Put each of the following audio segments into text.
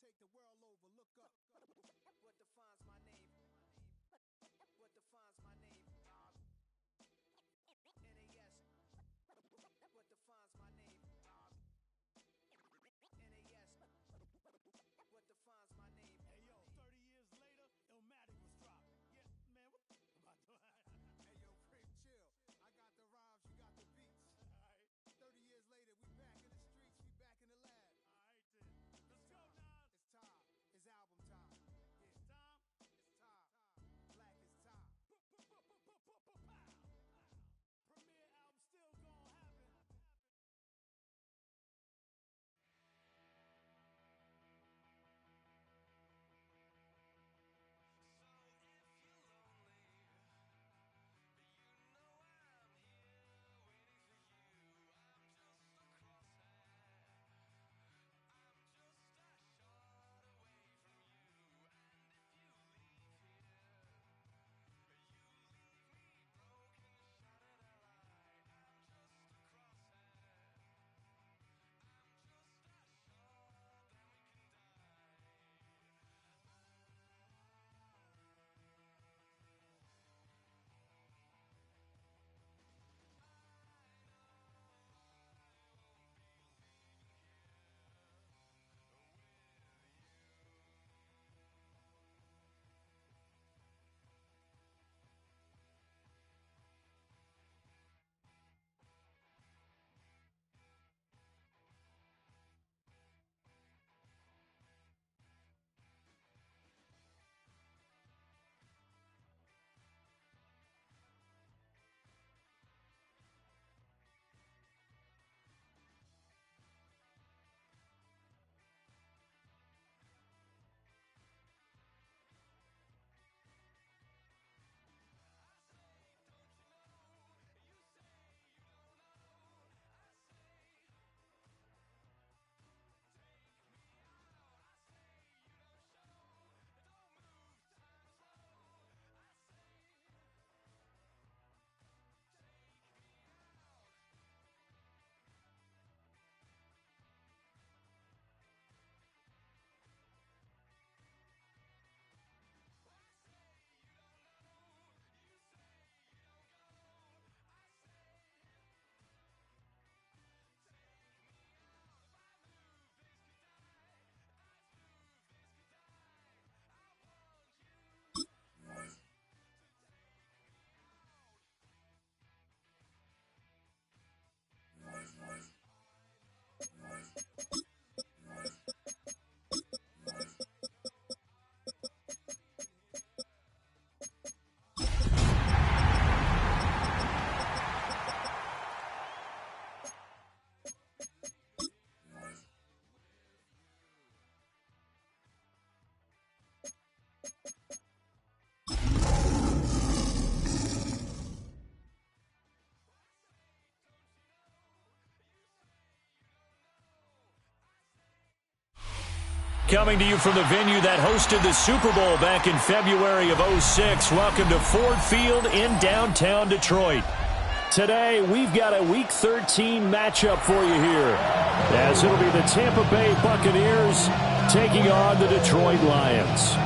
take the world over, look up. What defines my name? What defines my name? NAS. What defines my name? NAS. What defines my name? Hey yo, 30 years later, Illmatic was dropped. Yeah, man, what the about doing? Hey yo, Prim, chill. I got the rhymes, you got the beats. Alright. 30 years later, we back in the streets, we back in the lab. Alright then. Let's go now. It's time. It's album time. Yeah. It's time. It's time. Black is time. Premiere album still gonna happen. Coming to you from the venue that hosted the Super Bowl back in February of '06. Welcome to Ford Field in downtown Detroit. Today, we've got a Week 13 matchup for you here, as it'll be the Tampa Bay Buccaneers taking on the Detroit Lions.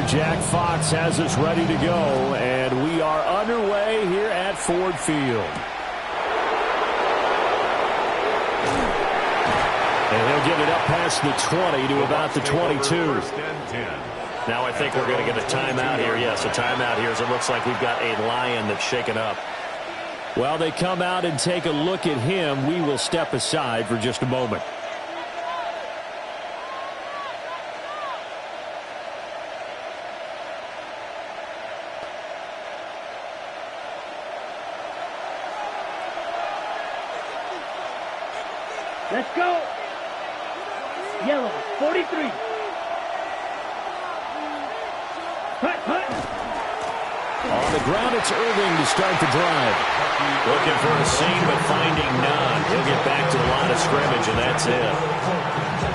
Jack Fox has us ready to go, and we are underway here at Ford Field. And he'll get it up past the 20 to about the 22. Now I think we're going to get a timeout here. Yes, a timeout here, as it looks like we've got a Lion that's shaken up. Well, they come out and take a look at him. We will step aside for just a moment. Let's go. Yellow, 43. Hut, hut. On the ground, it's Irving to start the drive. Looking for a seam, but finding none. He'll get back to the line of scrimmage, and that's it.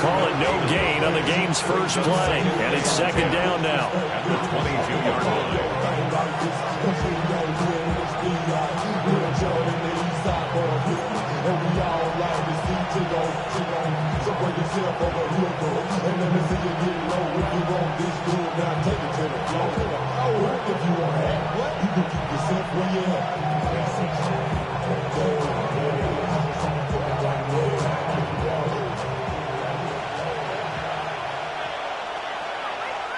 Call it no gain on the game's first play, and it's second down now. At the 22-yard line.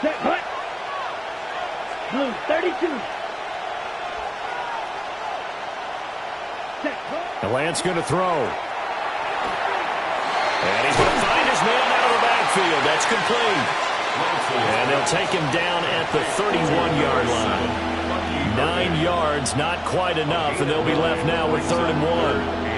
Set, hut. Blue 32. Set, hut. The Lance going to throw. And he's going to find his man out of the backfield. That's complete. And they'll take him down at the 31-yard line. 9 yards, not quite enough, and they'll be left now with 3rd and 1.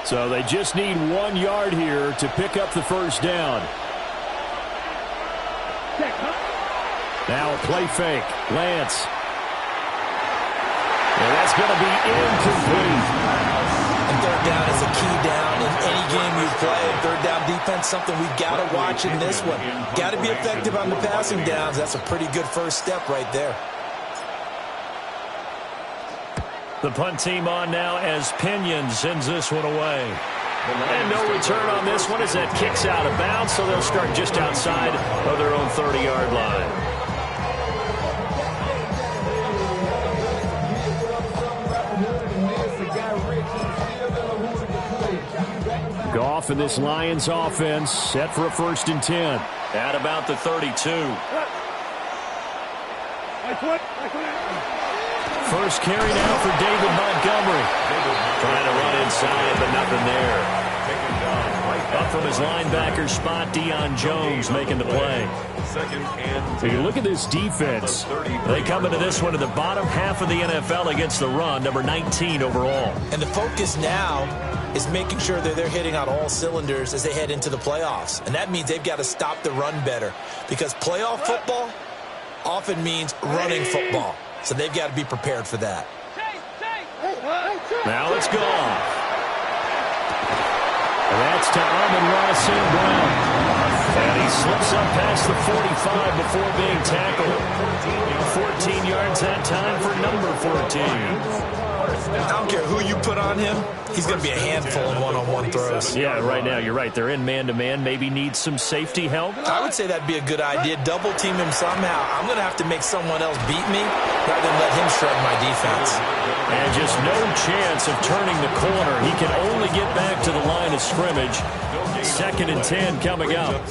So they just need 1 yard here to pick up the first down. Now a play fake. Lance. And that's going to be incomplete. And 3rd down is a key down in any game you play. 3rd down defense, something we've got to watch in this one. Got to be effective on the passing downs. That's a pretty good first step right there. The punt team on now as Pinion sends this one away. And no return on this one as that kicks out of bounds, so they'll start just outside of their own 30-yard line. Goff and this Lions offense set for a 1st and 10 at about the 32. First carry now for David Montgomery. Trying to run inside, but nothing there. Up from his linebacker spot, Deion Jones making the play. So you look at this defense. They come into this one in the bottom half of the NFL against the run, number 19 overall. And the focus now is making sure that they're hitting on all cylinders as they head into the playoffs. And that means they've got to stop the run better, because playoff football often means running football. So they've got to be prepared for that. Now it's gone. And that's to Amon-Ra St. Brown. And he slips up past the 45 before being tackled. 14 yards that time for number 14. I don't care who you put on him. He's going to be a handful in one-on-one throws. Yeah, right now, you're right. They're in man-to-man. Maybe needs some safety help. I would say that'd be a good idea. Double team him somehow. I'm going to have to make someone else beat me rather than let him shred my defense. And just no chance of turning the corner. He can only get back to the line of scrimmage. 2nd and 10 coming up.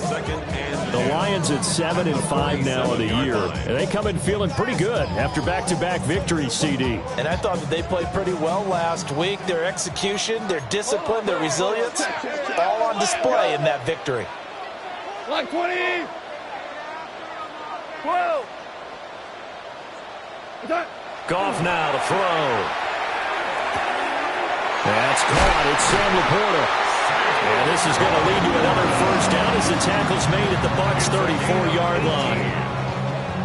The Lions at 7-5 now of the year. And they come in feeling pretty good after back-to-back victories, CD. And I thought that they played pretty well last week. Their execution, their discipline, their resilience, all on display in that victory. Line 20. 12. Goff now to throw. That's caught. It's Sam Laporta. And this is going to lead to another first down as the tackle's made at the Bucs 34-yard line.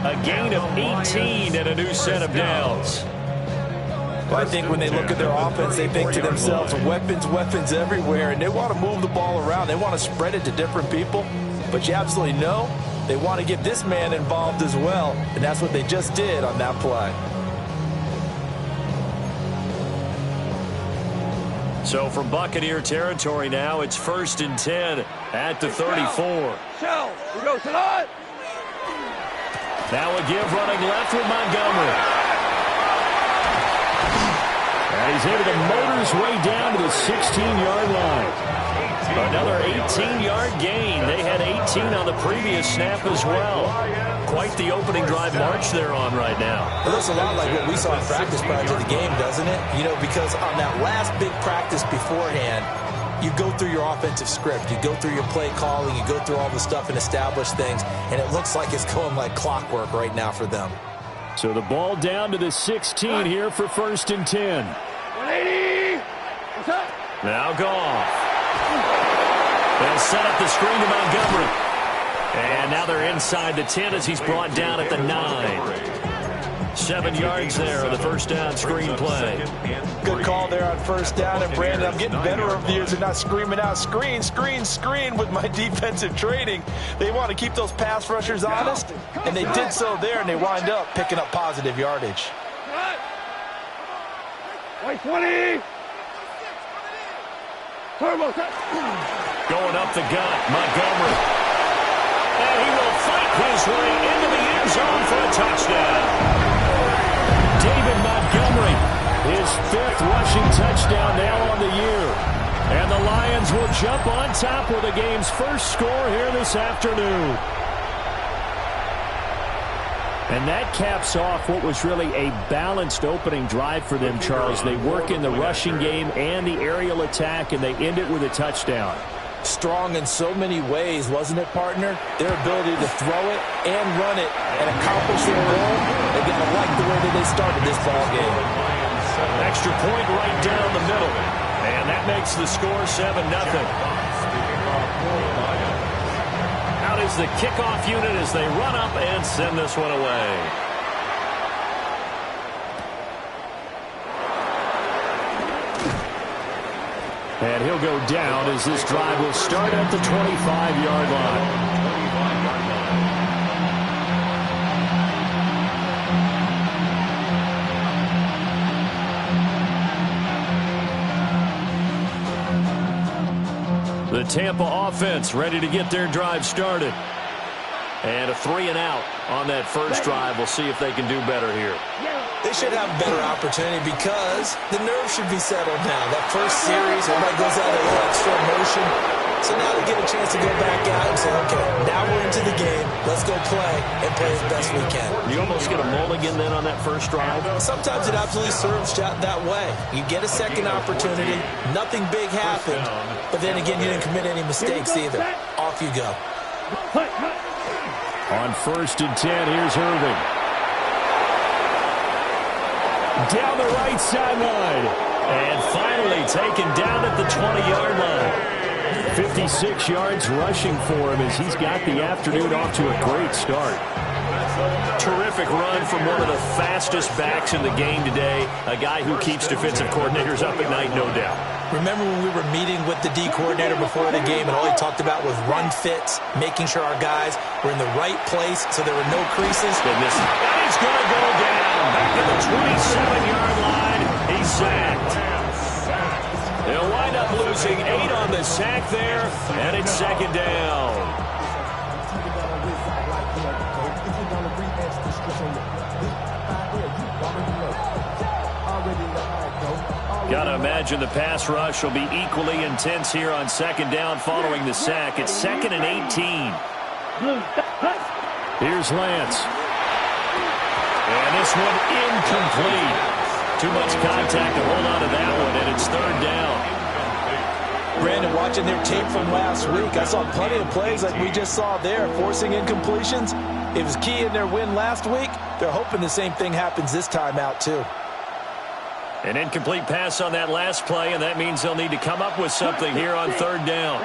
A gain of 18 and a new set of downs. Well, I think when they look at their offense, they think to themselves, weapons, weapons everywhere, and they want to move the ball around. They want to spread it to different people. But you absolutely know they want to get this man involved as well, and that's what they just did on that play. So from Buccaneer territory now, it's 1st and 10 at the 34. Shell. We go to the. Now a give running left with Montgomery. And he's able to motor his way down to the 16-yard line. Another 18-yard gain. They had 18 on the previous snap as well. Quite the opening drive march they're on right now. It looks a lot like what we saw in practice prior to the game, doesn't it? You know, because on that last big practice beforehand, you go through your offensive script. You go through your play calling. You go through all the stuff and establish things. And it looks like it's going like clockwork right now for them. So the ball down to the 16 here for 1st and 10. 180. What's up? Now Goff. They'll set up the screen to Montgomery. And now they're inside the 10 as he's brought down at the 9. 7 yards there on the first down screen play. Good call there on first down. And, Brandon, I'm getting better over the years and not screaming out screen, screen, screen with my defensive training. They want to keep those pass rushers honest, and they did so there, and they wind up picking up positive yardage. White 20. Turbo. Going up the gut, Montgomery. And he will fight his way into the end zone for a touchdown. David Montgomery, his 5th rushing touchdown now on the year. And the Lions will jump on top with the game's first score here this afternoon. And that caps off what was really a balanced opening drive for them, Charles. They work in the rushing game and the aerial attack, and they end it with a touchdown. Strong in so many ways, wasn't it, partner? Their ability to throw it and run it and accomplish their goal. They got to like the way that they started this ball game. Extra point right down the middle. And that makes the score 7-0. Out is the kickoff unit as they run up and send this one away. And he'll go down as this drive will start at the 25-yard line. The Tampa offense ready to get their drive started. And a 3 and out on that first drive. We'll see if they can do better here. They should have a better opportunity because the nerves should be settled now. That first series, everybody goes out a little extra emotion. So now they get a chance to go back out and say, okay, now we're into the game. Let's go play and play as best we can. You almost get a mulligan then on that first drive? Sometimes it absolutely serves that way. You get a second opportunity. Nothing big happened. But then again, you didn't commit any mistakes either. Off you go. On 1st and 10, here's Irving. Down the right sideline. And finally taken down at the 20-yard line. 56 yards rushing for him as he's got the afternoon off to a great start. Terrific run from one of the fastest backs in the game today. A guy who keeps defensive coordinators up at night, no doubt. Remember when we were meeting with the D coordinator before the game and all he talked about was run fits, making sure our guys were in the right place so there were no creases? That is going to go down. Back to the 27-yard line. He's sacked. They'll wind up losing 8 on the sack there, and it's 2nd down. Got to imagine the pass rush will be equally intense here on 2nd down following the sack. It's 2nd and 18. Here's Lance. And this one incomplete. Too much contact to hold on to that one, and it's 3rd down. Brandon, watching their tape from last week, I saw plenty of plays like we just saw there, forcing incompletions. It was key in their win last week. They're hoping the same thing happens this time out, too. An incomplete pass on that last play, and that means they'll need to come up with something here on 3rd down.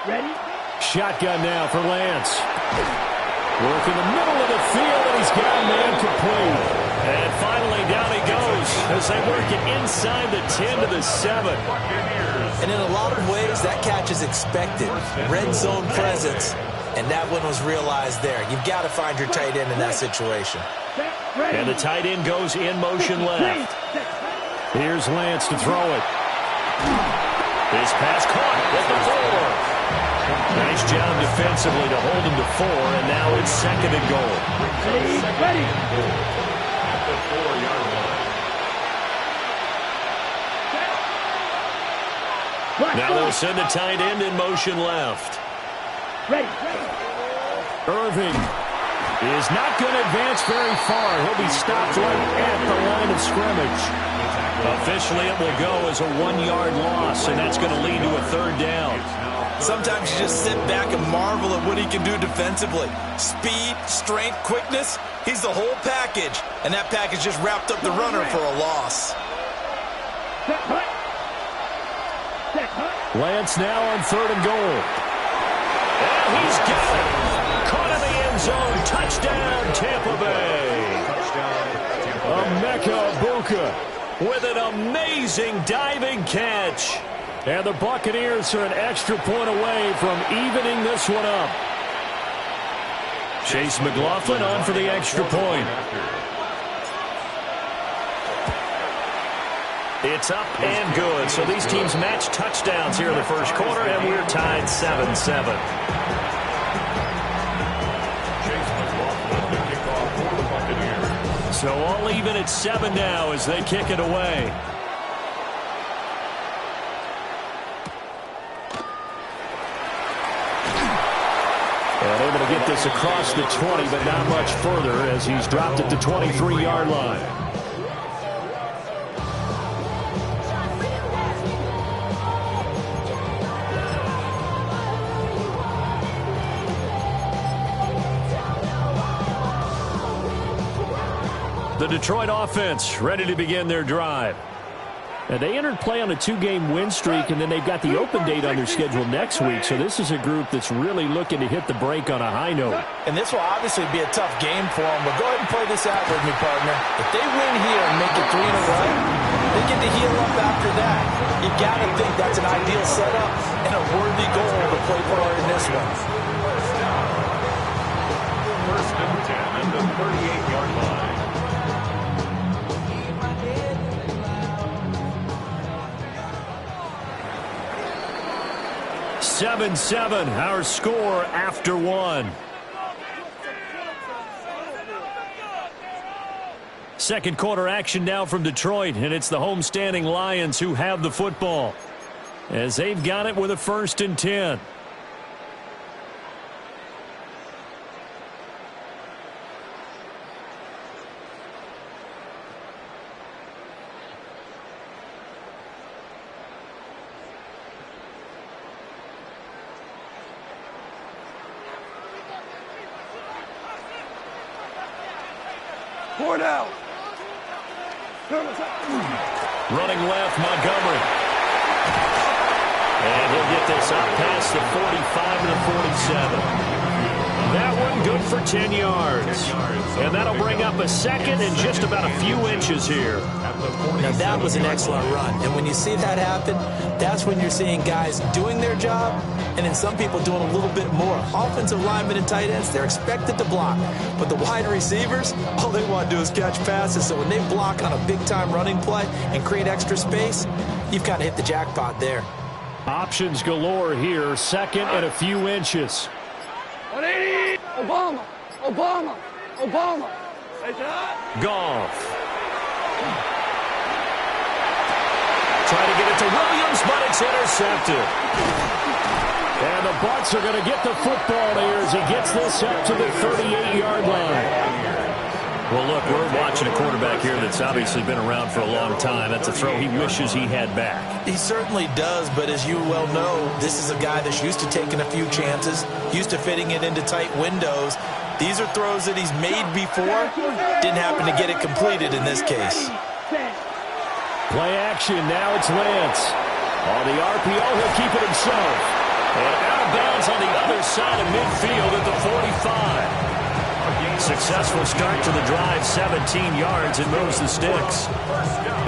Ready? Shotgun now for Lance. Work in the middle of the field, and he's got a man complete. And finally, down he goes as they work it inside the 10 to the 7. And in a lot of ways, that catch is expected. Red zone presence, and that one was realized there. You've got to find your tight end in that situation. And the tight end goes in motion left. Here's Lance to throw it. His pass caught at the 4. Nice job defensively to hold him to 4, and now it's 2nd and goal. Ready. At the 4-yard line. Now they'll send the tight end in motion left. Ready. Irving is not going to advance very far. He'll be stopped right at the line of scrimmage. Officially, it will go as a 1-yard loss, and that's going to lead to a 3rd down. Sometimes you just sit back and marvel at what he can do defensively. Speed, strength, quickness, he's the whole package. And that package just wrapped up the runner for a loss. Set, Lance now on 3rd and goal. And he's got it. Caught in the end zone. Touchdown, Tampa Bay. Emeka Egbuka with an amazing diving catch. And the Buccaneers are an extra point away from evening this one up. Chase McLaughlin on for the extra point. It's up and good. So these teams match touchdowns here in the first quarter, and we're tied 7-7. So all even at 7 now as they kick it away. And able to get this across the 20, but not much further as he's dropped it to 23-yard line. The Detroit offense ready to begin their drive. And they entered play on a 2-game win streak, and then they've got the open date on their schedule next week. So this is a group that's really looking to hit the break on a high note. And this will obviously be a tough game for them, but go ahead and play this out with me, partner. If they win here and make it 3 in a row, they get to heal up after that. You got to think that's an ideal setup and a worthy goal to play for in this one. First and 10 at the 38-yard line. 7-7, our score after 1. Second quarter action now from Detroit, and it's the homestanding Lions who have the football as they've got it with a 1st and 10. Four down. Running left, Montgomery. And he'll get this up past the 45 to the 47. That one good for 10 yards. And that'll bring up a second and just about a few inches here. Now that was an excellent run. And when you see that happen, that's when you're seeing guys doing their job and then some people doing a little bit more. Offensive linemen and tight ends, they're expected to block. But the wide receivers, all they want to do is catch passes. So when they block on a big-time running play and create extra space, you've got to hit the jackpot there. Options galore here. Second and a few inches. 180. Obama. Obama. Obama. Goff. Try to get it to Williams, but it's intercepted. And the Bucs are going to get the football here as he gets this up to the 38-yard line. Well, look, we're watching a quarterback here that's obviously been around for a long time. That's a throw he wishes he had back. He certainly does, but as you well know, this is a guy that's used to taking a few chances, used to fitting it into tight windows. These are throws that he's made before. Didn't happen to get it completed in this case. Play action. Now it's Lance. On the RPO, he'll keep it himself. And out of bounds on the other side of midfield at the 45. Successful start to the drive, 17 yards, and moves the sticks.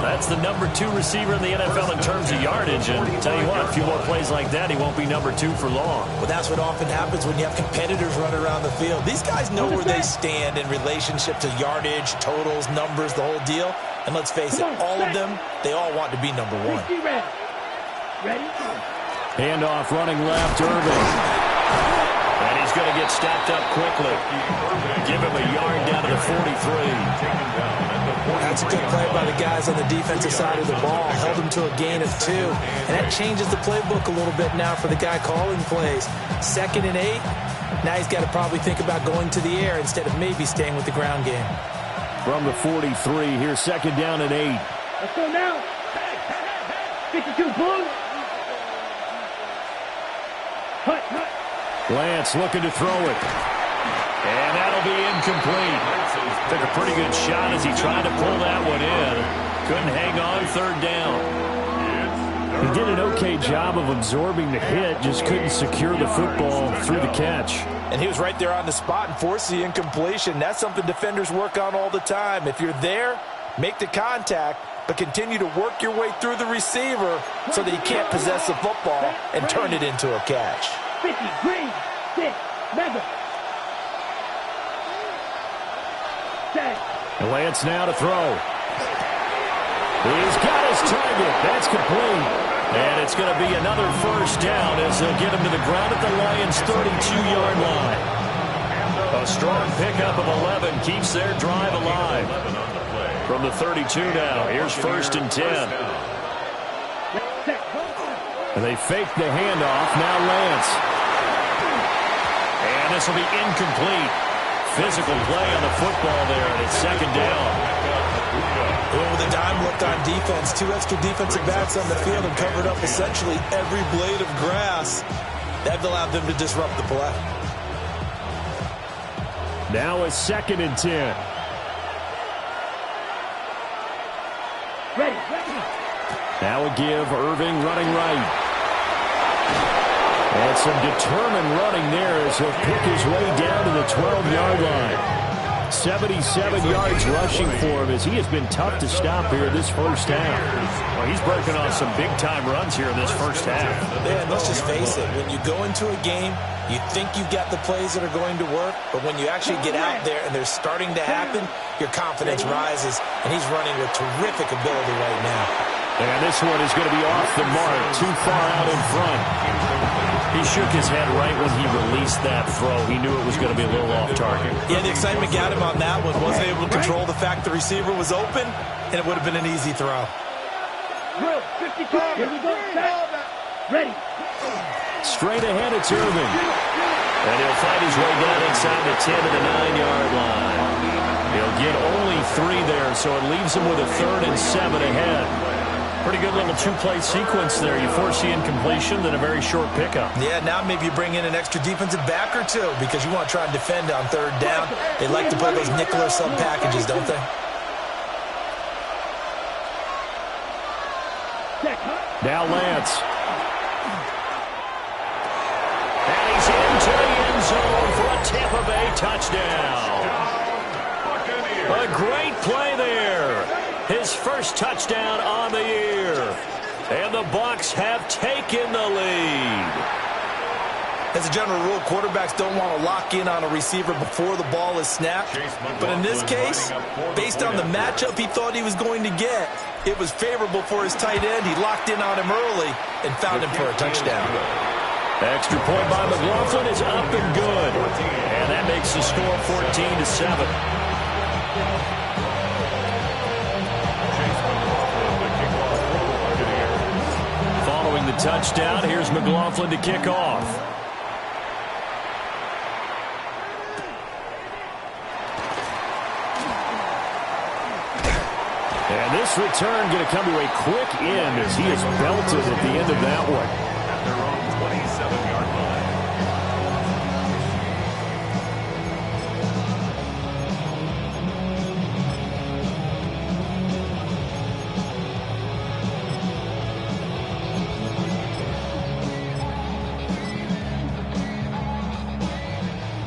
That's the number 2 receiver in the NFL in terms of yardage. And tell you what, a few more plays like that, he won't be number 2 for long. Well, that's what often happens when you have competitors running around the field. These guys know where they stand in relationship to yardage, totals, numbers, the whole deal. And let's face it, all of them, they all want to be number 1. Ready? Handoff running left, Irving. And he's going to get stacked up quickly. Give him a yard down to the 43. That's a good play by the guys on the defensive side of the ball. Held him to a gain of 2. And that changes the playbook a little bit now for the guy calling plays. 2nd and 8. Now he's got to probably think about going to the air instead of maybe staying with the ground game. From the 43, here's 2nd down and 8. Let's go now. 52 blue. Hut. Lance looking to throw it. And that'll be incomplete. Took a pretty good shot as he tried to pull that one in. Couldn't hang on 3rd down. He did an okay job of absorbing the hit, just couldn't secure the football through the catch. And he was right there on the spot and forced the incompletion. That's something defenders work on all the time. If you're there, make the contact, but continue to work your way through the receiver so that he can't possess the football and turn it into a catch. 50, green, 6, mega. And Lance now to throw. He's got his target. That's complete. And it's going to be another first down as they'll get him to the ground at the Lions' 32-yard line. A strong pickup of 11 keeps their drive alive. From the 32 now, here's 1st and 10. And they fake the handoff. Now Lance. And this will be incomplete. Physical play on the football there, and it's 2nd down. Well, with a dime look on defense, 2 extra defensive backs on the field and covered up essentially every blade of grass. That allowed them to disrupt the play. Now a 2nd and 10. Ready. Now a give, Irving running right. And some determined running there as he'll pick his way down to the 12-yard line. 77 yards rushing for him as he has been tough to stop here this first half. Well, he's breaking off some big-time runs here in this first half. Man, let's just face it. When you go into a game, you think you've got the plays that are going to work, but when you actually get out there and they're starting to happen, your confidence rises, and he's running with terrific ability right now. And this one is going to be off the mark, too far out in front. He shook his head right when he released that throw. He knew it was going to be a little off target. Yeah, the excitement got him on that one. Wasn't able to control the fact the receiver was open, and it would have been an easy throw. Drill, 52, here we go, set. Ready. Straight ahead, it's Irving. And he'll fight his way down inside the 10 to the 9-yard line. He'll get only 3 there, so it leaves him with a 3rd and 7 ahead. Pretty good little 2-play sequence there. You force the incompletion, then a very short pickup. Yeah, now maybe you bring in an extra defensive back or two because you want to try and defend on 3rd down. They like to play those nickel or sub packages, don't they? Now Lance. And he's into the end zone for a Tampa Bay touchdown. A great play there. His first touchdown on the year. And the Bucs have taken the lead. As a general rule, quarterbacks don't want to lock in on a receiver before the ball is snapped. But in this case, based on the matchup he thought he was going to get, it was favorable for his tight end. He locked in on him early and found him for a touchdown. Extra point by McLaughlin is up and good. And that makes the score 14-7. Following the touchdown, here's McLaughlin to kick off. And this return going to come to a quick end as he is belted at the end of that one. At their own 27-yard line.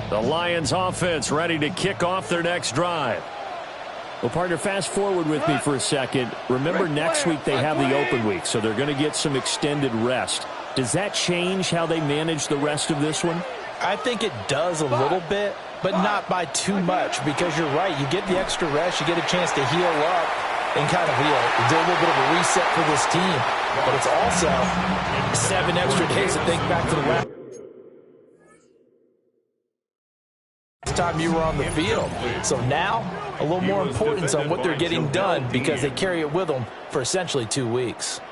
The Lions offense ready to kick off their next drive. Well, partner, fast forward with me for a second. Remember, next week they have the open week, so they're going to get some extended rest. Does that change how they manage the rest of this one? I think it does a little bit, but not by too much, because you're right. You get the extra rest. You get a chance to heal up and kind of do a little bit of a reset for this team. But it's also 7 extra days to think back to the last time you were on the field. So now, a little more importance on what they're getting done because they carry it with them for essentially 2 weeks.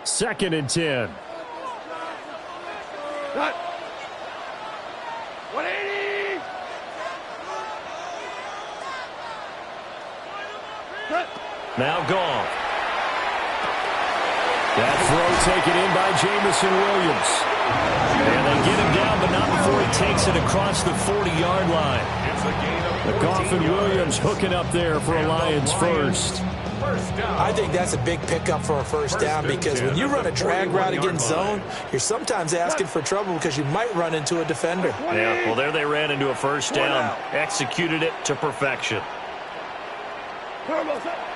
Second and 10. Cut. 180. Now Goff. That throw taken in by Jamison Williams. And they get him down, but not before he takes it across the 40-yard line. The Goff and Williams hooking up there for a Lions first. I think that's a big pickup for a first down because when you run a drag route against zone, you're sometimes asking for trouble because you might run into a defender. Yeah, well, there they ran into a first down. Executed it to perfection.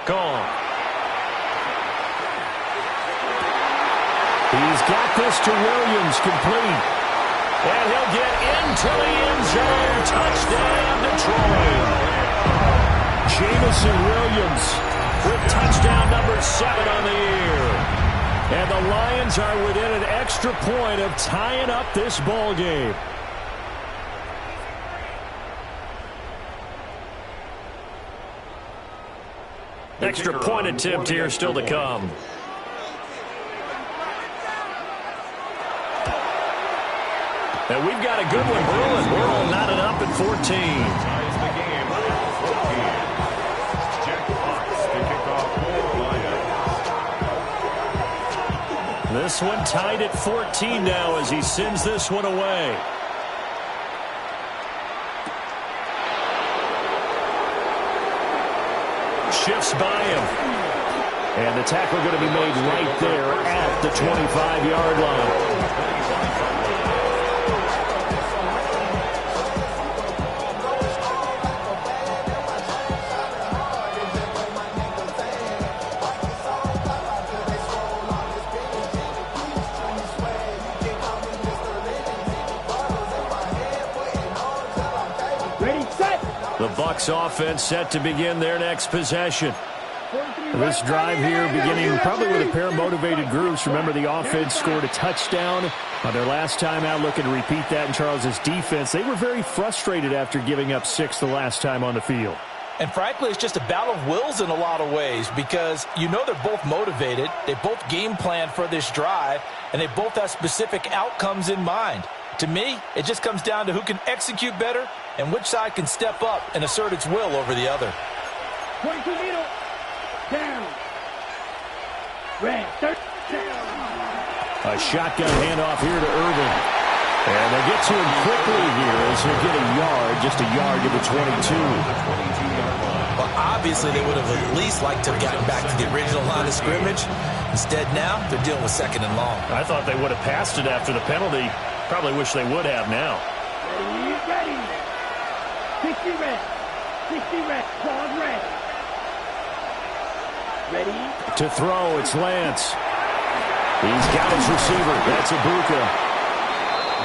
Gone. He's got this to Williams, complete. And he'll get into the end zone. Touchdown, Detroit. Jamison Williams with touchdown number 7 on the year. And the Lions are within an extra point of tying up this ball game. Extra point attempt here still to come. And we've got a good one brewing. We're all knotted up at 14. Ties the game at 14. Jack Fox to kick off for the Lions. This one tied at 14 now as he sends this one away. Shifts by him. And the tackle going to be made right there at the 25-yard line. The Bucs offense set to begin their next possession. This drive here beginning probably with a pair of motivated groups. Remember, the offense scored a touchdown on their last time out, looking to repeat that in Charles's defense. They were very frustrated after giving up 6 the last time on the field. And frankly, it's just a battle of wills in a lot of ways because you know they're both motivated. They both game plan for this drive, and they both have specific outcomes in mind. To me, it just comes down to who can execute better and which side can step up and assert its will over the other. 22 middle. Down. Red. Third down. A shotgun handoff here to Irvin. And they get to him quickly here as he'll get a yard, just a yard to the 22. Well, obviously they would have at least liked to have gotten back to the original line of scrimmage. Instead now, they're dealing with 2nd and long. I thought they would have passed it after the penalty. Probably wish they would have now. Ready. 60 red. 60 red. Claws red. Ready. To throw, it's Lance. He's got his receiver. That's Ibuka.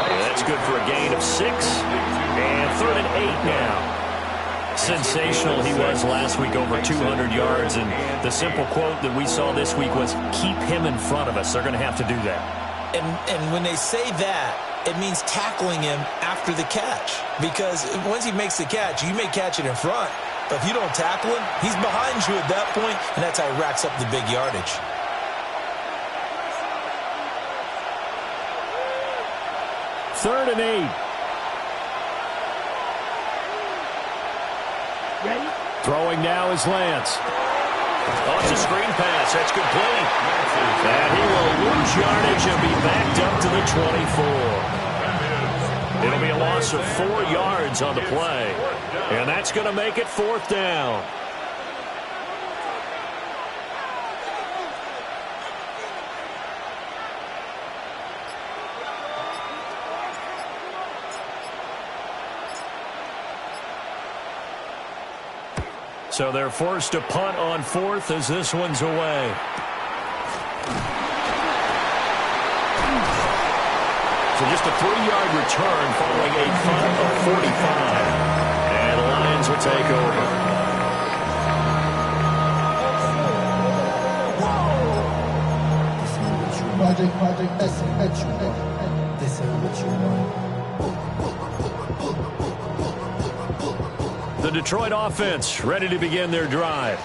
Yeah, that's good for a gain of 6. And 3rd and 8 now. Sensational he was last week, over 200 yards. And the simple quote that we saw this week was, keep him in front of us. They're going to have to do that. And when they say that, it means tackling him after the catch. Because once he makes the catch, you may catch it in front. But if you don't tackle him, he's behind you at that point, and that's how he racks up the big yardage. Third and 8. Ready. Throwing now is Lance. Oh, it's a screen pass. That's complete. And he will lose yardage and be backed up to the 24. It'll be a loss of 4 yards on the play. And that's going to make it 4th down. So they're forced to punt on 4th as this one's away. So just a 3-yard return following a punt of 45. And the Lions will take over. Project, this ain't what you want. The Detroit offense ready to begin their drive.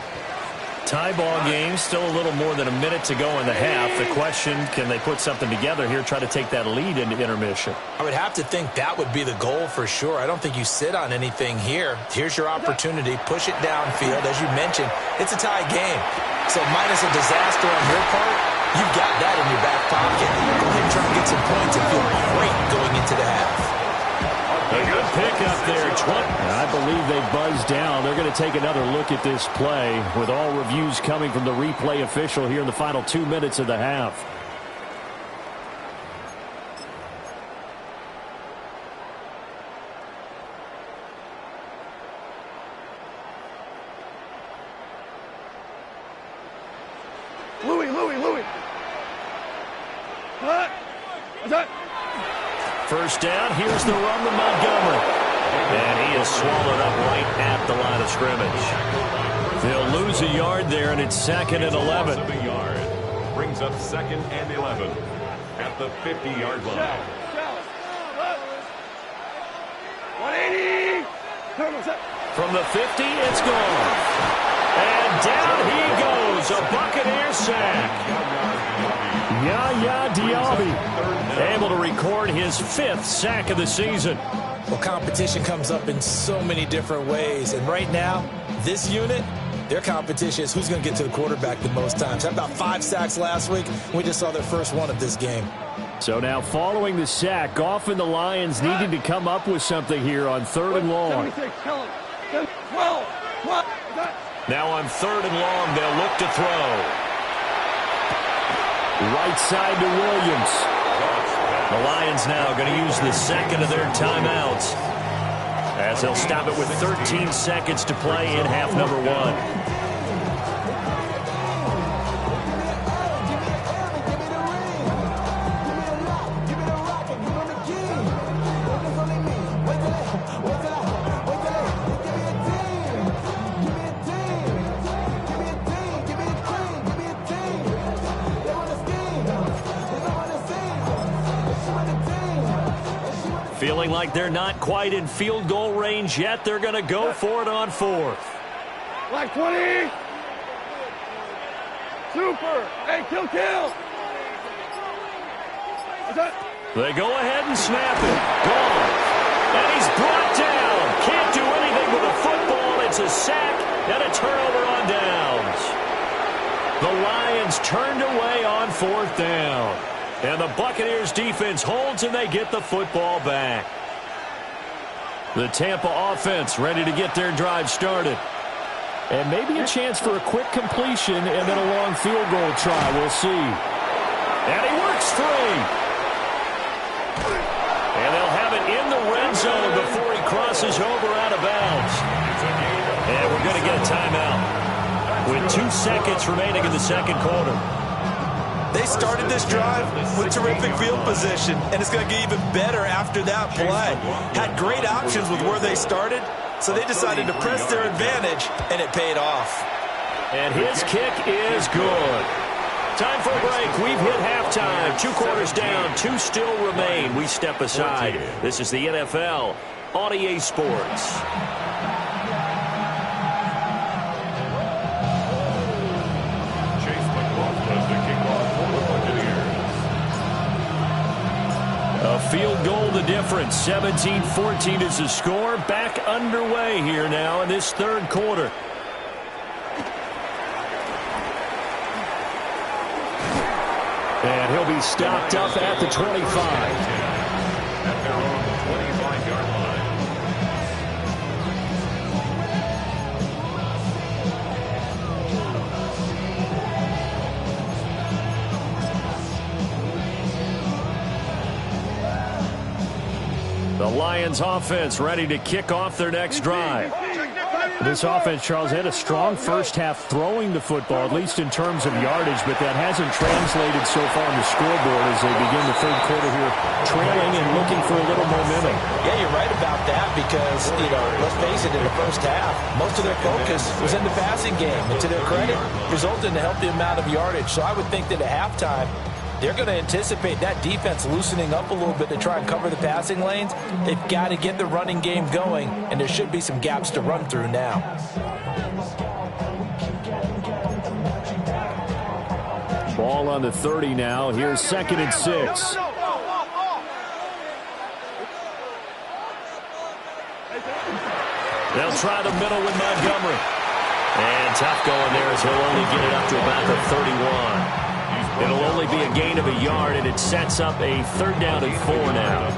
Tie ball game, still a little more than a minute to go in the half. The question, can they put something together here, try to take that lead into intermission? I would have to think that would be the goal for sure. I don't think you sit on anything here. Here's your opportunity. Push it downfield. As you mentioned, it's a tie game. So minus a disaster on your part, you've got that in your back pocket. Go ahead and try to get some points and feel great going into the half. A good pickup there. I believe they buzzed down. They're going to take another look at this play with all reviews coming from the replay official here in the final 2 minutes of the half. Louis. First down, here's the run to Montgomery. And he is swallowed up right at the line of scrimmage. They'll lose a yard there, and it's 2nd and 11. Loss of a yard. Brings up 2nd and 11 at the 50-yard line. 180. From the 50, it's gone. And down he goes, a Buccaneer sack. Yaya Diaby able to record his 5th sack of the season. Well, competition comes up in so many different ways. And right now, this unit, their competition is who's going to get to the quarterback the most times. Had about 5 sacks last week. We just saw their first one of this game. So now following the sack, Goff and the Lions needing to come up with something here on 3rd and long. 76, tell him. 12. Now on 3rd and long, they'll look to throw. Right side to Williams. The Lions now going to use the 2nd of their timeouts, as they'll stop it with 13 seconds to play in half number 1. Feeling like they're not quite in field goal range yet. They're going to go for it on 4th. Black 20. Super. Hey, kill. They go ahead and snap it. Gone. And he's brought down. Can't do anything with a football. It's a sack and a turnover on downs. The Lions turned away on 4th down. And the Buccaneers defense holds and they get the football back. The Tampa offense ready to get their drive started. And maybe a chance for a quick completion and then a long field goal try. We'll see. And he works free. And they'll have it in the red zone before he crosses over out of bounds. And we're going to get a timeout with 2 seconds remaining in the 2nd quarter. They started this drive with terrific field position, and it's going to get even better after that play. Had great options with where they started, so they decided to press their advantage, and it paid off. And his kick is good. Time for a break. We've hit halftime. 2 quarters down, 2 still remain. We step aside. This is the NFL on EA Sports. A field goal the difference. 17-14 is the score. Back underway here now in this 3rd quarter. And he'll be stopped up at the 25. At their own 25-yard line. The Lions offense ready to kick off their next drive. This offense, Charles, had a strong first half throwing the football, at least in terms of yardage, but that hasn't translated so far on the scoreboard as they begin the 3rd quarter here, trailing and looking for a little momentum. Yeah, you're right about that because, let's face it, in the first half, most of their focus was in the passing game, and to their credit, resulted in a healthy amount of yardage. So I would think that at halftime, they're going to anticipate that defense loosening up a little bit to try and cover the passing lanes. They've got to get the running game going, and there should be some gaps to run through now. Ball on the 30 now. Here's 2nd and 6. They'll try the middle with Montgomery. And tough going there as he'll only get it up to about the 31. It'll only be a gain of a yard, and it sets up a 3rd down and 4 now.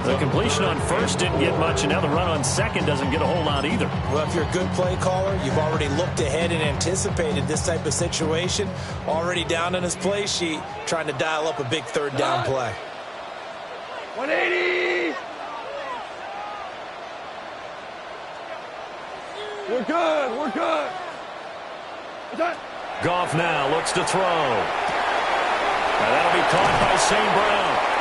The completion on 1st didn't get much, and now the run on 2nd doesn't get a whole lot either. Well, if you're a good play caller, you've already looked ahead and anticipated this type of situation. Already down on his play sheet, trying to dial up a big 3rd down play. 180! We're good. We're good. Goff now looks to throw. And that'll be caught by St. Brown.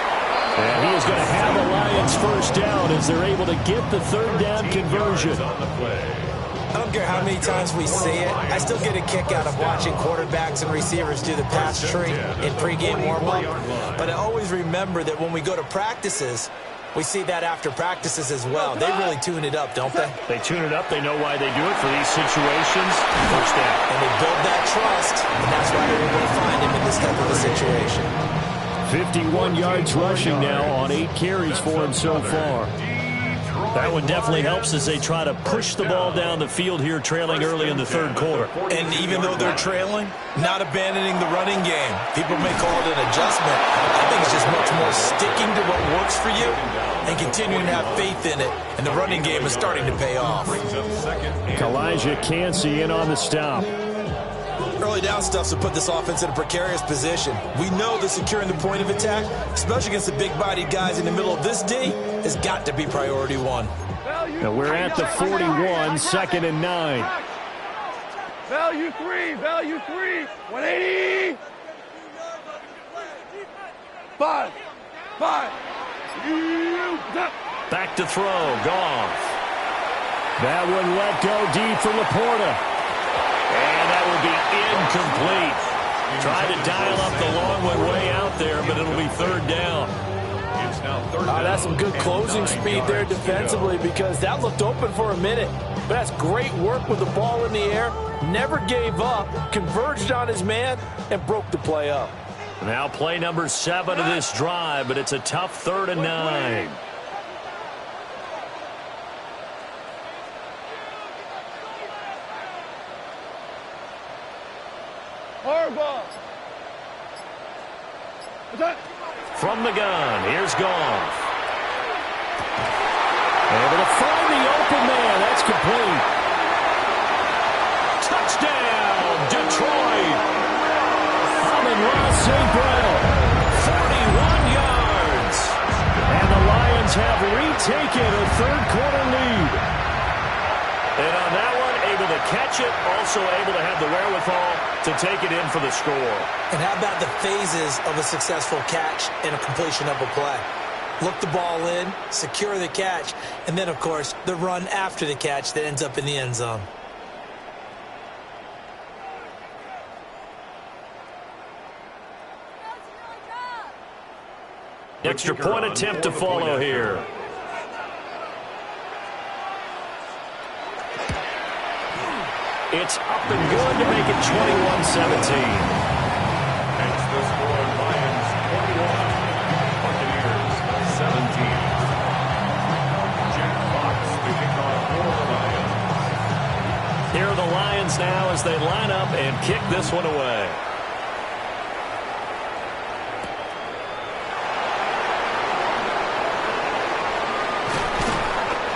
And he is going to have the Lions 1st down as they're able to get the 3rd down conversion. I don't care how many times we see it. I still get a kick out of watching quarterbacks and receivers do the pass tree in pregame warm-up. But I always remember that when we go to practices, we see that after practices as well. They really tune it up, don't they? They tune it up. They know why they do it for these situations. 1st down. And they build that trust, and that's why they're able to find him in this type of a situation. 51 yards rushing now on 8 carries for him so far. That one definitely helps as they try to push the ball down the field here, trailing early in the 3rd quarter. And even though they're trailing, not abandoning the running game. People may call it an adjustment. I think it's just much more sticking to what works for you and continuing to have faith in it. And the running game is starting to pay off. Kalijah Cansey in on the stop. Early down stuff to put this offense in a precarious position. We know that securing the point of attack, especially against the big-bodied guys in the middle of this D, has got to be priority 1. Now we're at the 41, 2nd and 9. Value 3. Value 3. 180. 5. Back to throw. Goff. That one let go deep for Laporta. And that will be incomplete. Tried to dial up the long one way out there, but it'll be 3rd down. That's some good closing speed there defensively because that looked open for a minute. But that's great work with the ball in the air. Never gave up, converged on his man, and broke the play up. Now play number 7 of this drive, but it's a tough 3rd and 9. From the gun, here's Goff. Able to find the open man. That's complete. Touchdown, Detroit. Amon-Ra St. Brown, 41 yards. And the Lions have retaken a 3rd quarter lead. And on that one, able to catch it, also able to have the wherewithal to take it in for the score. And how about the phases of a successful catch and a completion of a play? Look the ball in, secure the catch, and then, of course, the run after the catch that ends up in the end zone. Extra point attempt to follow here. It's up and good to make it 21-17. It's the score, Lions 21, Buccaneers 17. Jack Fox, the kickoff for the Lions. Here are the Lions now as they line up and kick this one away.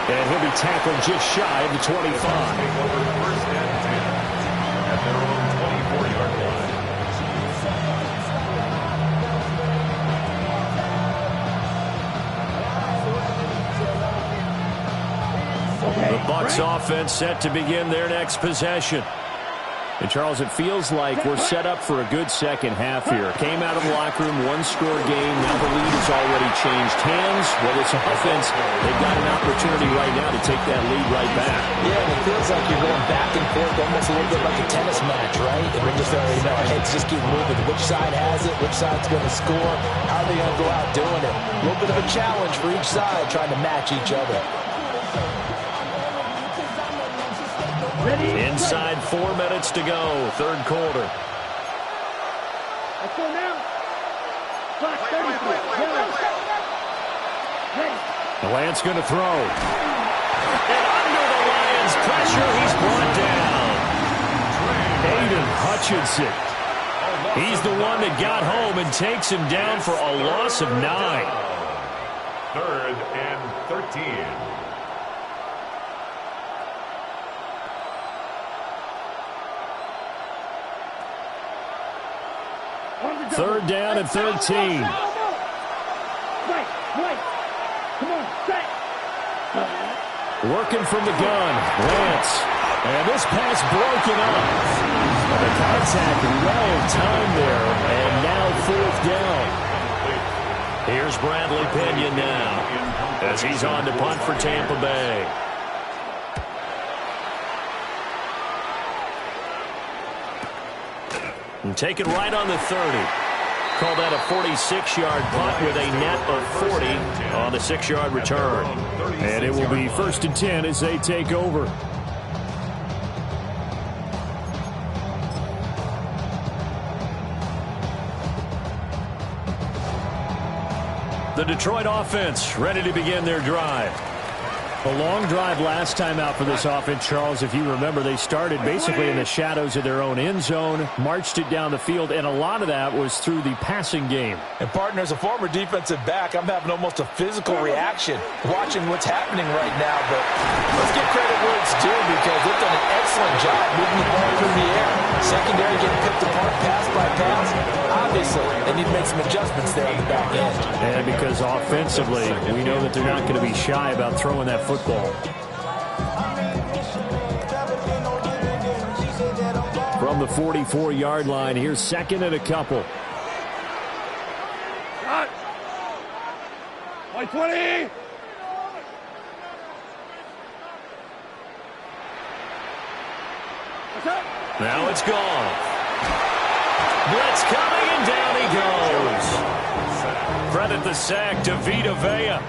And he'll be tackled just shy of the 25. First and 10 at their own 24-yard line. The Bucs offense set to begin their next possession. And, Charles, it feels like we're set up for a good second half here. Came out of the locker room, one-score game. Now the lead has already changed hands. Well, it's offense. They've got an opportunity right now to take that lead right back. Yeah, and it feels like you're going back and forth almost a little bit like a tennis match, right? And we're just already know our heads just keep moving. Which side has it? Which side's going to score? How are they going to go out doing it? A little bit of a challenge for each side trying to match each other. Inside 4 minutes to go, 3rd quarter. Let's go now. Clock 33. Ready. Lance going to throw. And under the Lions' pressure, he's brought down. Aiden Hutchinson. He's the one that got home and takes him down for a loss of 9. 3rd and 13. Third down and 13. Right. Come on, set. Working from the gun, Lance. And this pass broken up. The contact well timed there, and now 4th down. Here's Bradley Pinion now, as he's on to punt for Tampa Bay. And take it right on the 30. Call that a 46-yard punt with a net of 40 on the 6-yard return. And it will be 1st and 10 as they take over. The Detroit offense ready to begin their drive. A long drive last time out for this offense, Charles. If you remember, they started basically in the shadows of their own end zone, marched it down the field, and a lot of that was through the passing game. And, partner, as a former defensive back, I'm having almost a physical reaction watching what's happening right now. But let's give credit where it's due because they've done an excellent job moving the ball through the air. Secondary getting picked apart pass by pass. Obviously, they need to make some adjustments there on the back end. And because offensively, we know that they're not going to be shy about throwing that football. From the 44-yard line, here's 2nd and a couple. Cut. 20. Now it's gone. Blitz coming, and down he goes. Credit the sack to Vita Vea.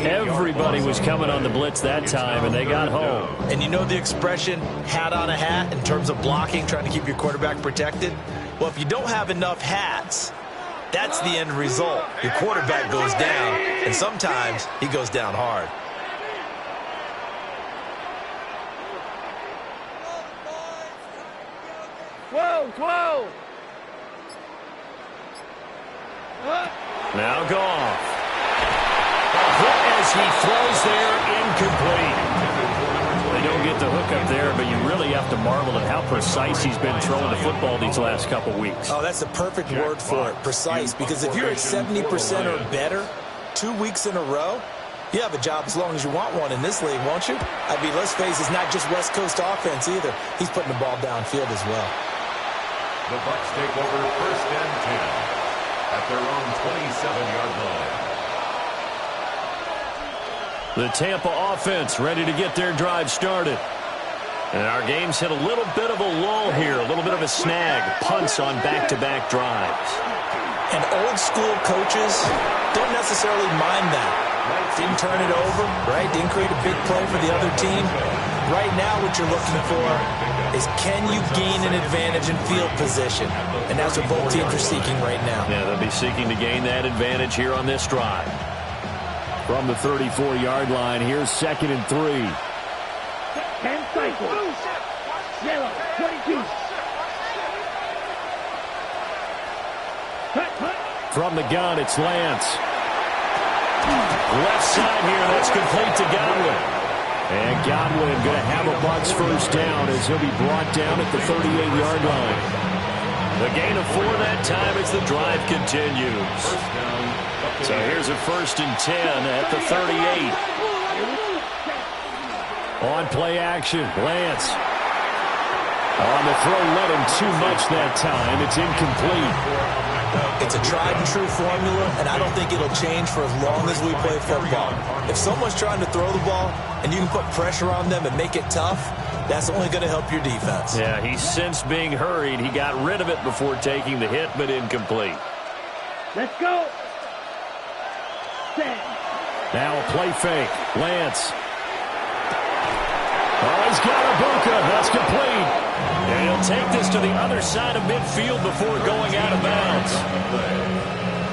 Everybody was coming on the blitz that time, and they got home. And you know the expression, hat on a hat, in terms of blocking, trying to keep your quarterback protected? Well, if you don't have enough hats, that's the end result. Your quarterback goes down, and sometimes he goes down hard. Whoa. Now Goff. As he throws there, incomplete. They don't get the hook up there, but you really have to marvel at how precise he's been throwing the football these last couple weeks. Oh, that's the perfect word for it, precise, because if you're at 70% or better 2 weeks in a row, you have a job as long as you want one in this league, won't you? I mean, let's face it, it's not just West Coast offense either. He's putting the ball downfield as well. The Bucs take over 1st and 10 at their own 27-yard line. The Tampa offense ready to get their drive started. And our game's hit a little bit of a lull here, a little bit of a snag. Punts on back-to-back drives. And old school coaches don't necessarily mind that. Didn't turn it over, right? Didn't create a big play for the other team. Right now what you're looking for is can you gain an advantage in field position? And that's what both teams are seeking right now. Yeah, they'll be seeking to gain that advantage here on this drive. From the 34-yard line, here's 2nd and 3. 10 cycles. Yellow, 22. Cut. From the gun, it's Lance. Left side here, that's complete to Godwin. And Godwin going to have a Bucs 1st down as he'll be brought down at the 38-yard line. The gain of 4 that time as the drive continues. So here's a 1st and 10 at the 38. On play action, Lance. On the throw, let him too much that time. It's incomplete. It's a tried-and-true formula, and I don't think it'll change for as long as we play football. If someone's trying to throw the ball and you can put pressure on them and make it tough, that's only going to help your defense. Yeah, he's since being hurried. He got rid of it before taking the hit, but incomplete. Let's go. Now a play fake. Lance. Oh, he's got Ibuka. That's complete. And he'll take this to the other side of midfield before going out of bounds.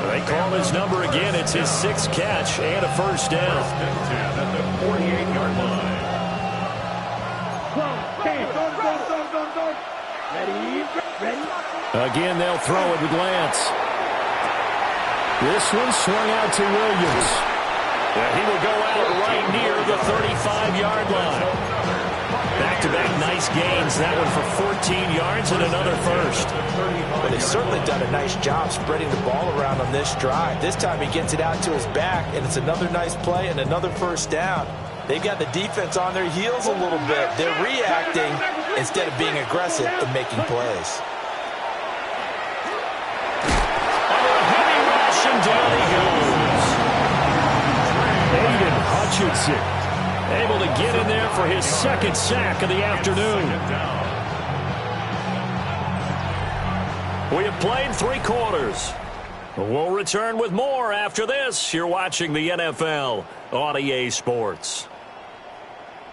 They call his number again. It's his 6th catch and a first down. First and 10 at the 48-yard line. Ready. Again, they'll throw it with Lance. This one swung out to Williams. He will go out right near the 35-yard line. Back-to-back nice gains. That one for 14 yards and another first. Well, they've certainly done a nice job spreading the ball around on this drive. This time he gets it out to his back, and it's another nice play and another first down. They've got the defense on their heels a little bit. They're reacting instead of being aggressive in making plays. Heavy rush, and down he goes. Aiden Hutchinson able to get in there for his 2nd sack of the afternoon. We have played 3 quarters. We'll return with more after this. You're watching the NFL on EA Sports.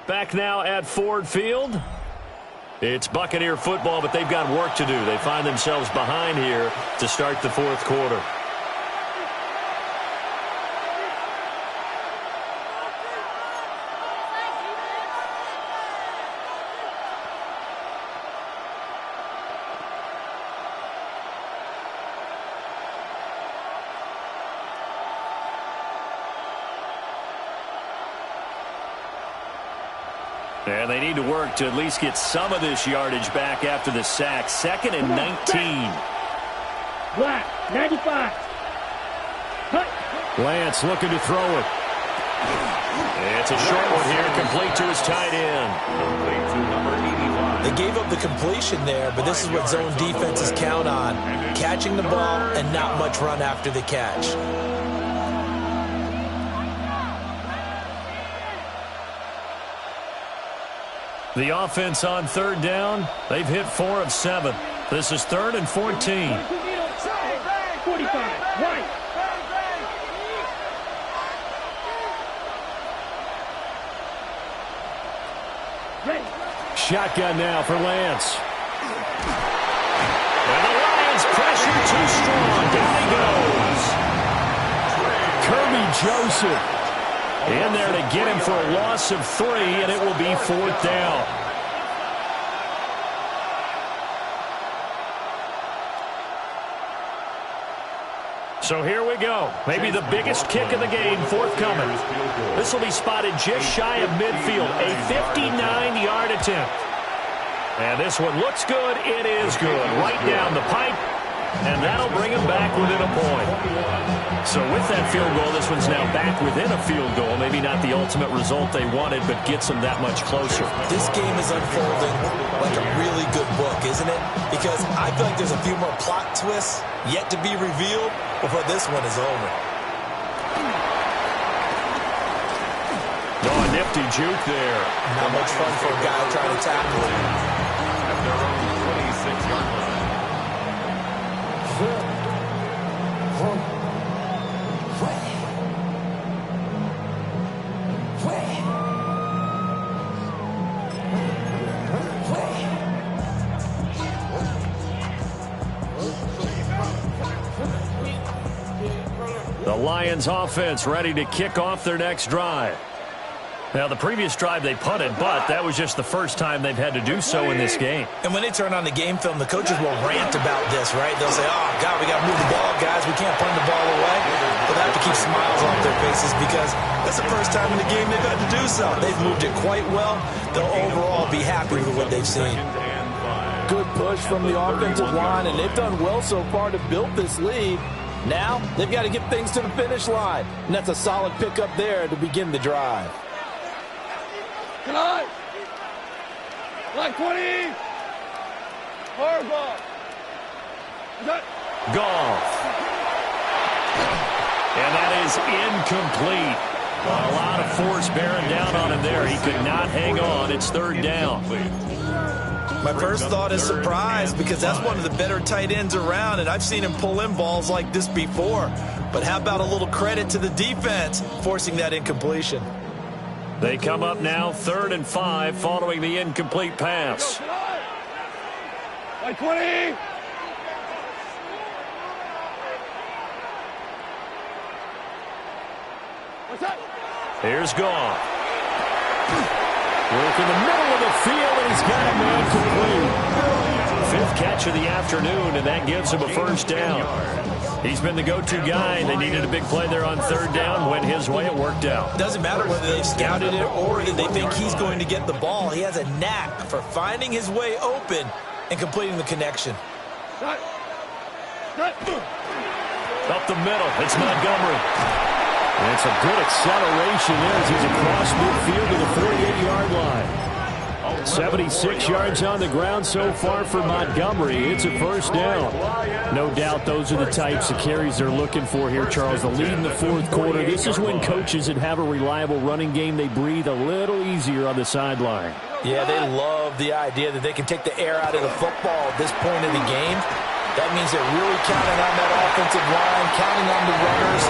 Back now at Ford Field. It's Buccaneer football, but they've got work to do. They find themselves behind here to start the 4th quarter. And they need to work to at least get some of this yardage back after the sack. 2nd and 19. Black, 95. Hut. Lance looking to throw it. It's a short one here, complete to his tight end. Complete to number 85. They gave up the completion there, but this is what zone defenses count on. Catching the ball and not much run after the catch. The offense on 3rd down. They've hit 4 of 7. This is 3rd and 14. 45. Right. Ready. Shotgun now for Lance. And the Lions pressure too strong. Down he goes. Kirby Joseph in there to get him for a loss of 3, and it will be 4th down. So here we go. Maybe the biggest kick of the game forthcoming. This will be spotted just shy of midfield. A 59-yard attempt. And this one looks good. It is good. Right down the pipe. And that'll bring him back within a point. So with that field goal, this one's now back within a field goal. Maybe not the ultimate result they wanted, but gets them that much closer. This game is unfolding like a really good book, isn't it? Because I feel like there's a few more plot twists yet to be revealed before this one is over. Oh, a nifty juke there. Not much fun for a guy trying to tackle him. At their own 26-yard line. The Lions offense ready to kick off their next drive. Now, the previous drive they punted, but that was just the first time they've had to do so in this game. And when they turn on the game film, the coaches will rant about this, right? They'll say, oh, God, we got to move the ball, guys. We can't punt the ball away. But they have to keep smiles off their faces because that's the first time in the game they've had to do so. They've moved it quite well. They'll overall be happy with what they've seen. Good push from the offensive line, and they've done well so far to build this lead. Now, they've got to get things to the finish line. And that's a solid pickup there to begin the drive. Come on. Line 20. Hard ball. Goff. And that is incomplete. A lot of force bearing down on him there. He could not hang on. It's 3rd down. My first thought is surprise because that's one of the better tight ends around, and I've seen him pull in balls like this before. But how about a little credit to the defense forcing that incompletion? They come up now 3rd and 5 following the incomplete pass. Like 20. What's that? Here's Goff. Work in the middle of the field, and he's got a man complete. Fifth catch of the afternoon, and that gives him a first down. He's been the go-to guy. They needed a big play there on third down. Went his way. It worked out. Doesn't matter whether they've scouted it or that they think he's going to get the ball. He has a knack for finding his way open and completing the connection. Up the middle. It's Montgomery. And it's a good acceleration there as he's across midfield to the 48-yard line. 76 yards on the ground so far for Montgomery. It's a first down. No doubt those are the types of carries they're looking for here, Charles. The lead in the fourth quarter. This is when coaches that have a reliable running game, they breathe a little easier on the sideline. Yeah, they love the idea that they can take the air out of the football at this point in the game. That means they're really counting on that offensive line, counting on the runners,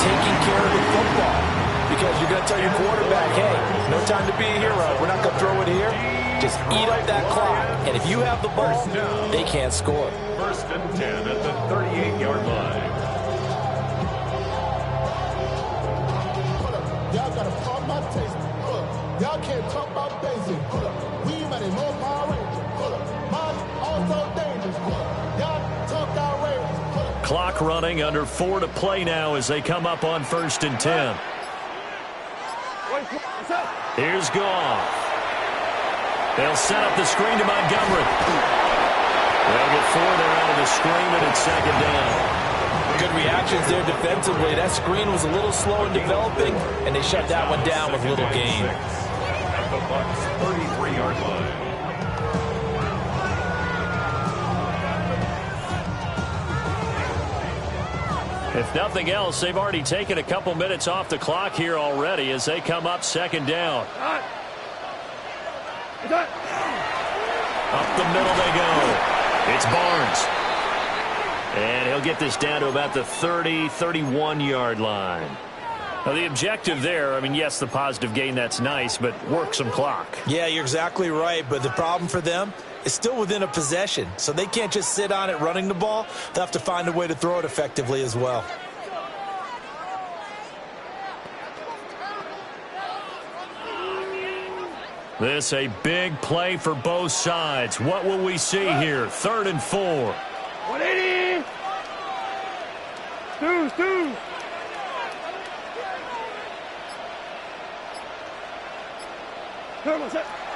taking care of the football. Because you're going to tell your quarterback, hey, no time to be a hero. We're not going to throw it here. Just eat up that clock. And if you have the ball, they can't score. First and 10 at the 38-yard line. Y'all got to pump my taste. Y'all can't talk about basic. We made more Power Rangers. Mine also dangerous. Y'all talk outrageous. Clock running, under 4 to play now as they come up on first and 10. Here's Goff. They'll set up the screen to Montgomery. They'll get 4 there out of the screen, and it's second down. Good reactions there defensively. That screen was a little slow in developing, and they shut that one down with little gain. At the Bucs 33-yard line. If nothing else, they've already taken a couple minutes off the clock here already as they come up second down. Up the middle they go. It's Barnes. And he'll get this down to about the 30, 31-yard line. Now, the objective there, I mean, yes, the positive gain, that's nice, but work some clock. Yeah, you're exactly right, but the problem for them is still within a possession, so they can't just sit on it running the ball. They'll have to find a way to throw it effectively as well. This a big play for both sides. What will we see here? 3rd and 4. 180. Two.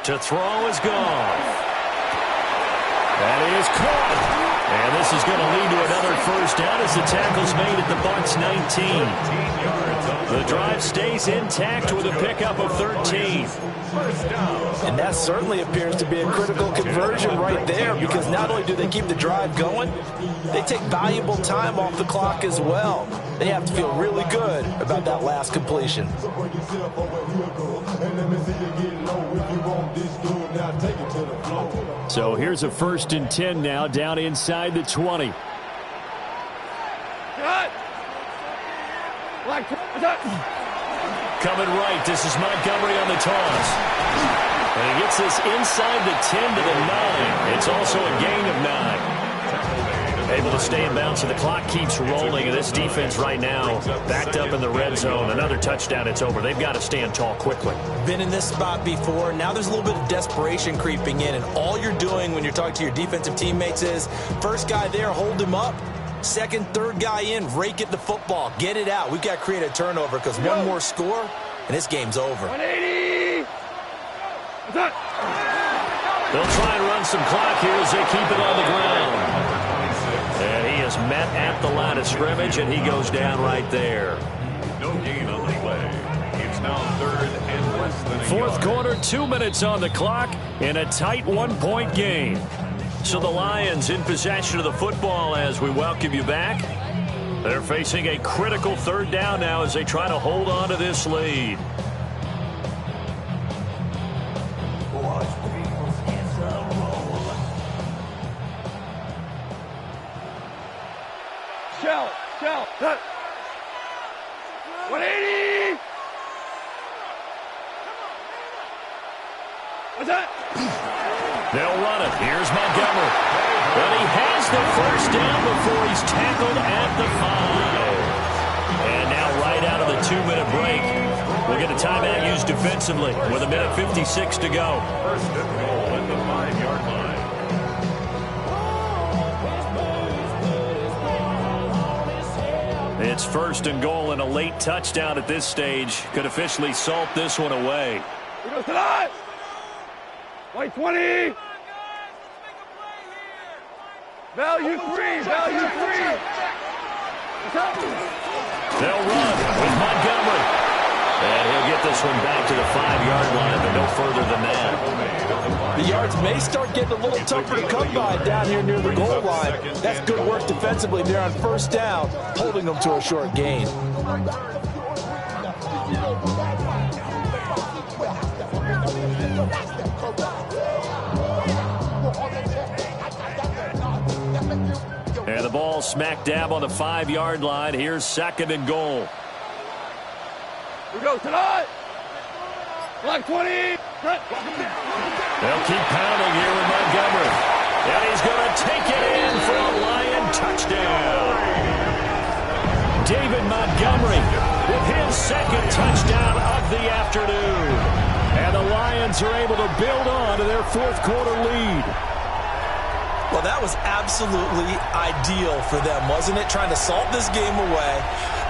To throw is Goff. That is caught. And this is going to lead to another first down as the tackle's made at the Bucs 19. The drive stays intact with a pickup of 13. And that certainly appears to be a critical conversion right there, because not only do they keep the drive going, they take valuable time off the clock as well. They have to feel really good about that last completion. So here's a 1st and 10 now, down inside the 20. Coming right, this is Montgomery on the toss. And he gets this inside the 10 to the 9. It's also a gain of 9. Able to stay in bounds, so the clock keeps rolling. And this defense right now backed up in the red zone. Another touchdown, it's over. They've got to stand tall quickly. Been in this spot before. Now there's a little bit of desperation creeping in. And all you're doing when you're talking to your defensive teammates is, first guy there, hold him up. Second, third guy in, rake at the football. Get it out. We've got to create a turnover, because one more score, and this game's over. 180. They'll try and run some clock here as they keep it on the ground. And he is met at the line of scrimmage, and he goes down right there. No gain on the play. It's now 3rd and less than a Fourth yard. quarter, 2 minutes on the clock in a tight 1-point game. So the Lions in possession of the football as we welcome you back. They're facing a critical 3rd down now as they try to hold on to this lead. Shell. 180. What's that? They'll run it. Here's Montgomery. But he has the first down before he's tackled at the 5. And now right out of the 2-minute break, we'll get a timeout used defensively with 1:56 to go. First and goal at the 5-yard line. It's first and goal and a late touchdown at this stage. Could officially salt this one away. We go tonight. White 20. Value 3. Value 3. They'll run with Montgomery. And he'll get this one back to the 5-yard line, but no further than that. The yards may start getting a little tougher to come by down here near the goal line. That's good work defensively there on first down, holding them to a short gain. And the ball smack dab on the 5-yard line. Here's second and goal. We go tonight. Black 20. They'll keep pounding here with Montgomery. And he's going to take it in for a Lion touchdown. David Montgomery with his second touchdown of the afternoon. And the Lions are able to build on to their fourth quarter lead. Well, that was absolutely ideal for them, wasn't it? Trying to salt this game away.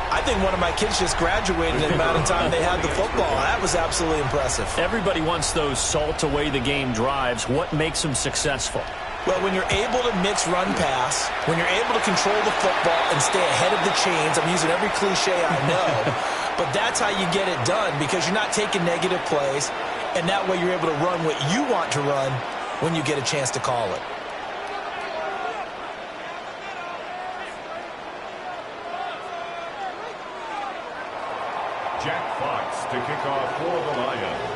I think one of my kids just graduated in the amount of time they had the football. That was absolutely impressive. Everybody wants those salt-away-the-game drives. What makes them successful? Well, when you're able to mix run-pass, when you're able to control the football and stay ahead of the chains, I'm using every cliche I know, but that's how you get it done because you're not taking negative plays, and that way you're able to run what you want to run when you get a chance to call it. Jack Fox to kick off for the Lions.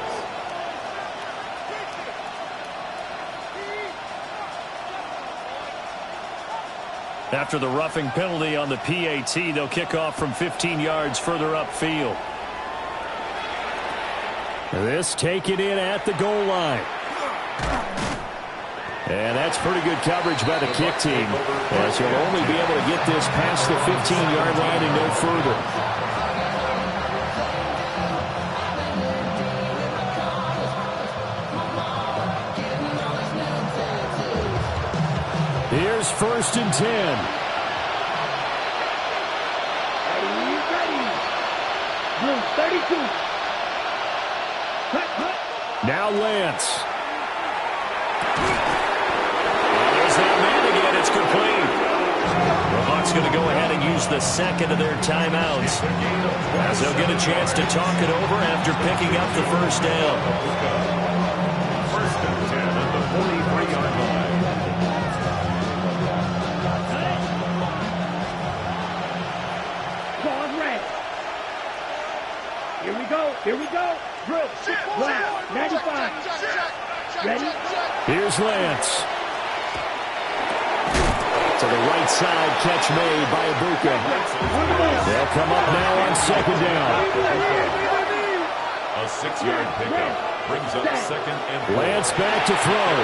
After the roughing penalty on the PAT, they'll kick off from 15 yards further upfield. This taken in at the goal line. And that's pretty good coverage by the kick team, as he'll only be able to get this past the 15-yard line and no further. Here's first and 10. Ready. Room 32. Cut. Now Lance. There's that man again. It's complete. The Bucs going to go ahead and use the second of their timeouts, as they'll get a chance to talk it over after picking up the first down. First and 10 at the 43-yard line. Here we go. Drill. Black. 95. Ready? Here's Lance. To the right side, catch made by Ibuka. They'll come up now on second down. A 6-yard pickup brings up second and 4. Lance back to throw.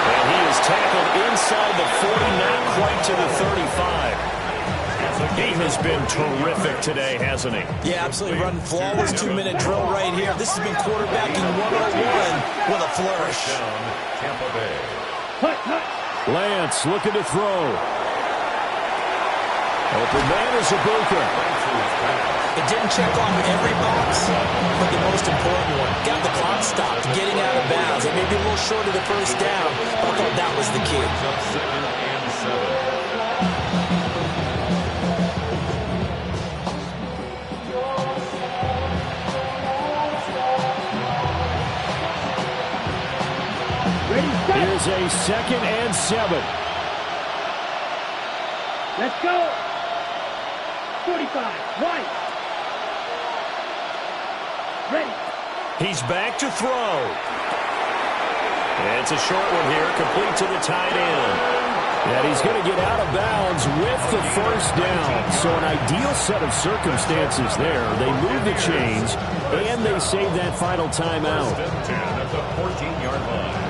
And he is tackled inside the 40, not quite to the 35. He has been terrific today, hasn't he? Yeah, absolutely. Running flawless 2-minute drill right here. This has been quarterbacking 101 with a flourish. Tampa Bay. Lance looking to throw. Open man is Ibuka. It didn't check off every box, but the most important one. Got the clock stopped, getting out of bounds. It may be a little short of the first down, but I thought that was the key. Second and 7. Here's a second and 7. Let's go. 45. White. Ready. He's back to throw. It's a short one here, complete to the tight end. And he's going to get out of bounds with the first down. So an ideal set of circumstances there. They move the chains, and they save that final timeout. First and 10 at the 14-yard line.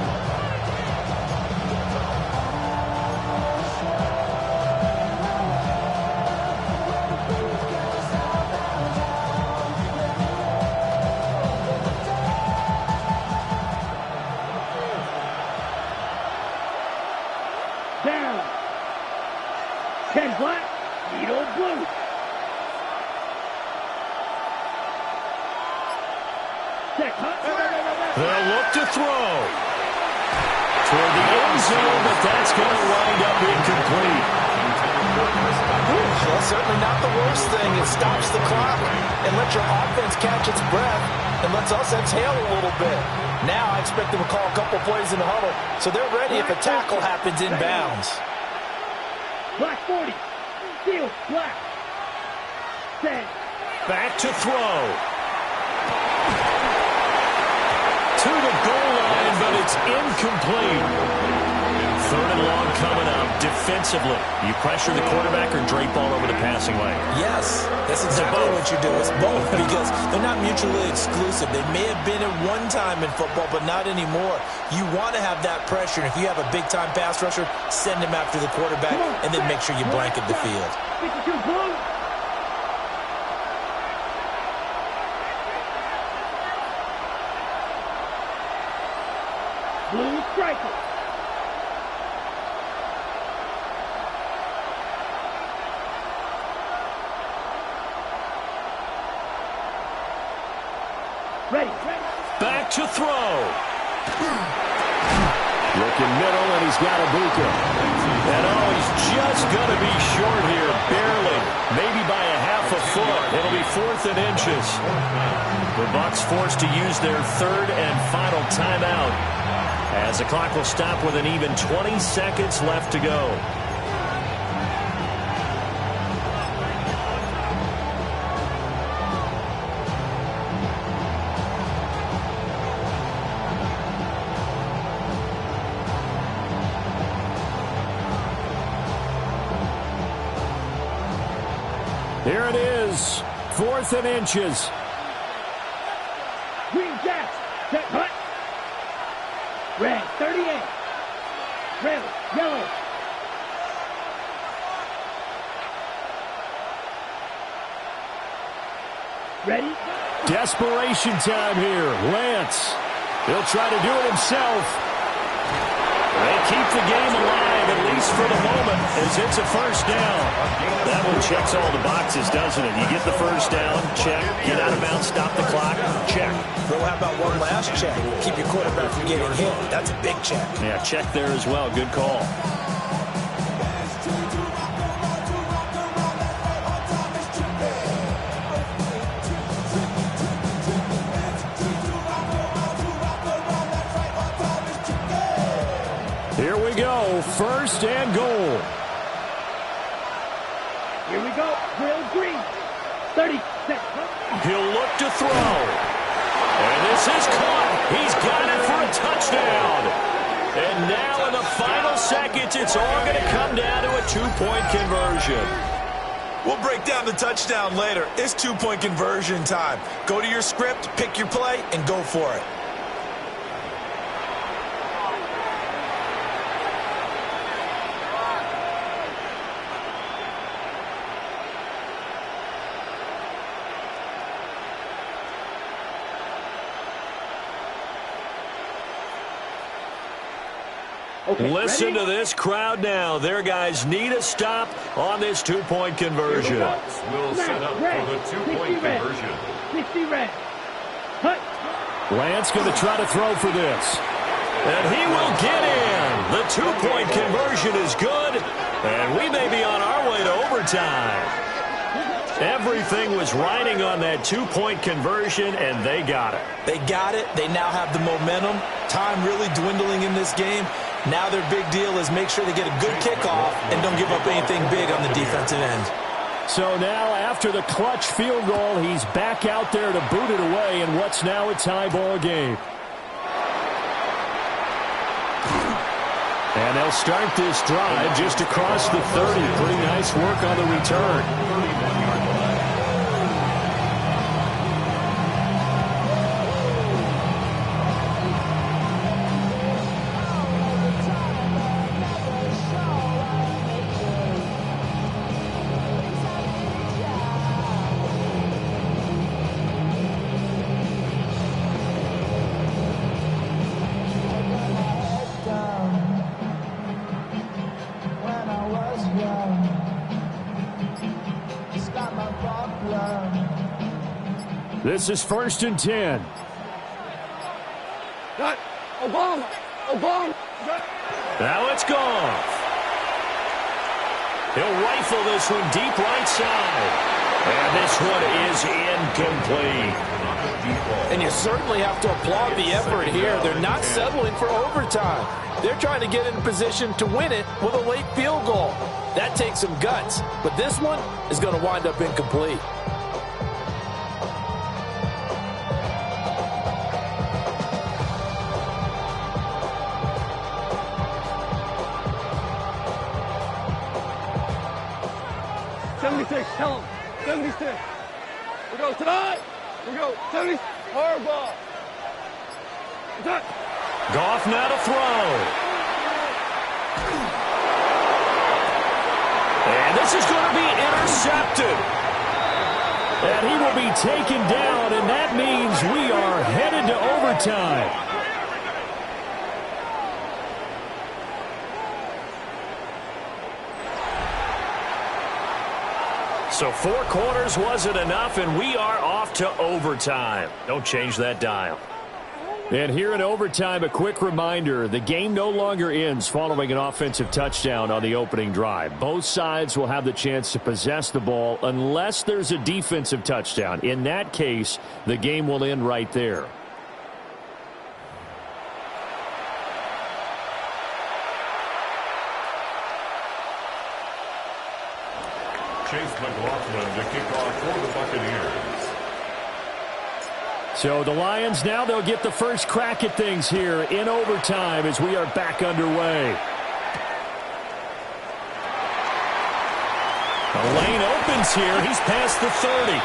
down. 10 black, needle blue. Set, huh? They'll look to throw. Toward the end zone, but that's going to wind up incomplete. That's certainly not the worst thing. It stops the clock and lets your offense catch its breath and lets us exhale a little bit. Now I expect them to call a couple plays in the huddle, so they're ready if a tackle happens inbounds. Black 40. Steal. Black. Set. Back to throw. To the goal line, but it's incomplete. Third and long coming up. Defensively, you pressure the quarterback or drape all over the passing lane? Yes, that's exactly what you do. It's both because they're not mutually exclusive. They may have been at one time in football, but not anymore. You want to have that pressure. And if you have a big-time pass rusher, send him after the quarterback and then make sure you blanket the field. 52 blue. Blue striker. Ready. Back to throw. Looking middle, and he's got Ibuka. And he's just going to be short here, barely. Maybe by a half a foot. It'll be 4th and inches. The Bucs forced to use their third and final timeout, as the clock will stop with an even 20 seconds left to go. Here it is, 4th and inches. Green Jacks. Set, hut. Red, 38. Red, yellow. Ready? Desperation time here. Lance. He'll try to do it himself. They keep the game alive, at least for the moment, as it's a first down. That one checks all the boxes, doesn't it? You get the first down, check. Get out of bounds, stop the clock, check. Well, how about one last check? Keep your quarterback from getting hit. That's a big check. Yeah, check there as well. Good call. Here we go, 1st and goal. Here we go, Grill Green. 30, set, He'll look to throw. And this is caught. He's got it for a touchdown. And now in the final seconds, it's all going to come down to a 2-point conversion. We'll break down the touchdown later. It's 2-point conversion time. Go to your script, pick your play, and go for it. Okay, Listen ready? to this crowd now. Their guys need a stop on this 2-point conversion. Will set up for the 2-point conversion. 60 red. Hut. Lance going to try to throw for this. And he will get in. The 2-point conversion is good. And we may be on our way to overtime. Everything was riding on that 2-point conversion, and they got it. They got it. They now have the momentum. Time really dwindling in this game. Now their big deal is make sure they get a good kickoff and don't give up anything big on the defensive end. So now after the clutch field goal, he's back out there to boot it away in what's now a tie ball game. And they'll start this drive just across the 30. Pretty nice work on the return. This is 1st and 10. Obama. Now it's Goff. He'll rifle this one deep right side. And this one is incomplete. And you certainly have to applaud the effort here. They're not settling for overtime. They're trying to get in position to win it with a late field goal. That takes some guts, but this one is going to wind up incomplete. Tell him. 76. We go tonight. We go 70. Hard ball. Goff now to throw. And this is going to be intercepted. And he will be taken down, and that means we are headed to overtime. So 4 quarters wasn't enough, and we are off to overtime. Don't change that dial. And here in overtime, a quick reminder, the game no longer ends following an offensive touchdown on the opening drive. Both sides will have the chance to possess the ball unless there's a defensive touchdown. In that case, the game will end right there. Chase McLaughlin to kick off for the Buccaneers. So the Lions now, they'll get the first crack at things here in overtime as we are back underway. The lane opens here. He's past the 30.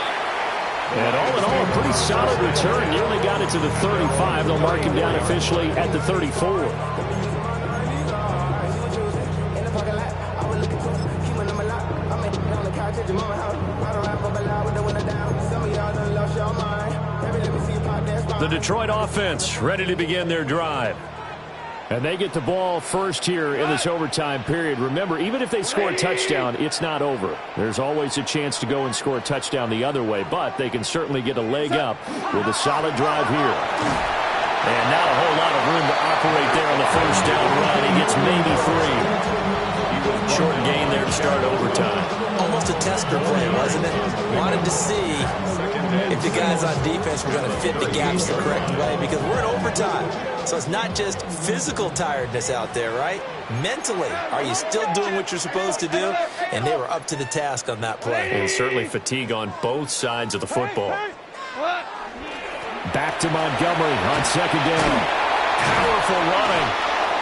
And all in all, a pretty solid return. Nearly got it to the 35. They'll mark him down officially at the 34. The Detroit offense ready to begin their drive. And they get the ball first here in this overtime period. Remember, even if they score a touchdown, it's not over. There's always a chance to go and score a touchdown the other way, but they can certainly get a leg up with a solid drive here. And not a whole lot of room to operate there on the first down run. He gets maybe 3. Short gain there to start overtime. Almost a tester play, wasn't it? Wanted to see if the guys on defense were going to fit the gaps the correct way, because we're in overtime. So it's not just physical tiredness out there, right? Mentally, are you still doing what you're supposed to do? And they were up to the task on that play. And certainly fatigue on both sides of the football. Back to Montgomery on second down. Powerful running.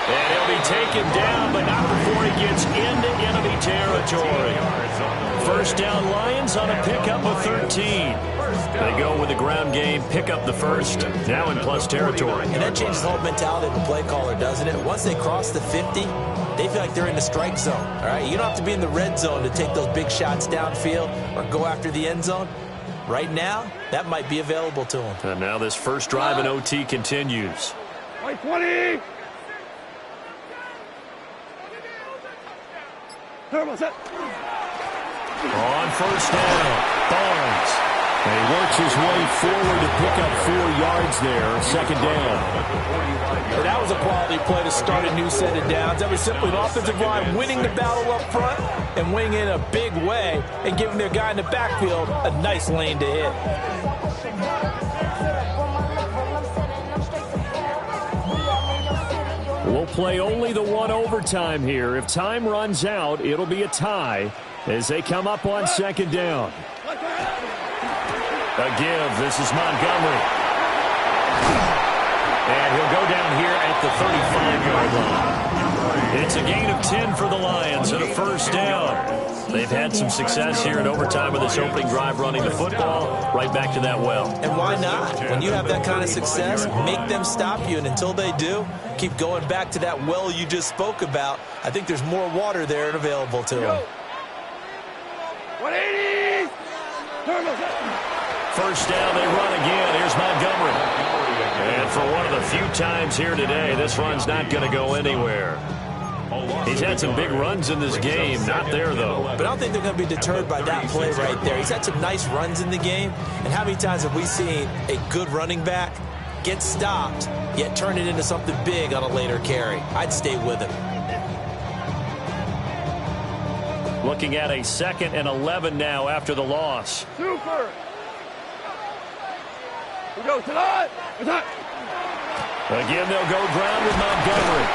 And he'll be taken down, but not before he gets into enemy territory. First down Lions on a pickup of 13. They go with the ground game, pick up the first, now in plus territory. And that changes the whole mentality of the play caller, doesn't it? Once they cross the 50, they feel like they're in the strike zone. All right, you don't have to be in the red zone to take those big shots downfield or go after the end zone. Right now, that might be available to them. And now this first drive in OT continues. 20. Set. On first down, Barnes. And he works his way forward to pick up 4 yards there, second down. And that was a quality play to start a new set of downs. That was simply the offensive line winning the battle up front and winning in a big way and giving their guy in the backfield a nice lane to hit. We'll play only the one overtime here. If time runs out, it'll be a tie as they come up on second down. A give. This is Montgomery. And he'll go down here at the 35-yard line. It's a gain of 10 for the Lions and a first down. They've had some success here in overtime with this opening drive running the football right back to that well. And why not? When you have that kind of success, make them stop you. And until they do, keep going back to that well you just spoke about. I think there's more water there and available to them. 180. First down, they run again. Here's Montgomery. And for one of the few times here today, this run's not going to go anywhere. He's had some big runs in this game. Not there, though. But I don't think they're going to be deterred by that play right there. He's had some nice runs in the game. And how many times have we seen a good running back get stopped, yet turn it into something big on a later carry? I'd stay with him. Looking at a 2nd and 11 now after the loss. Super. We go to the Again, they'll go ground with Montgomery.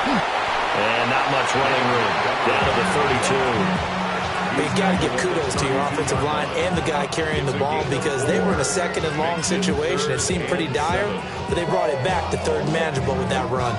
And not much running room. Down to the 32. But you got to give kudos to your offensive line and the guy carrying the ball because they were in a 2nd and long situation. It seemed pretty dire, but they brought it back to 3rd and manageable with that run.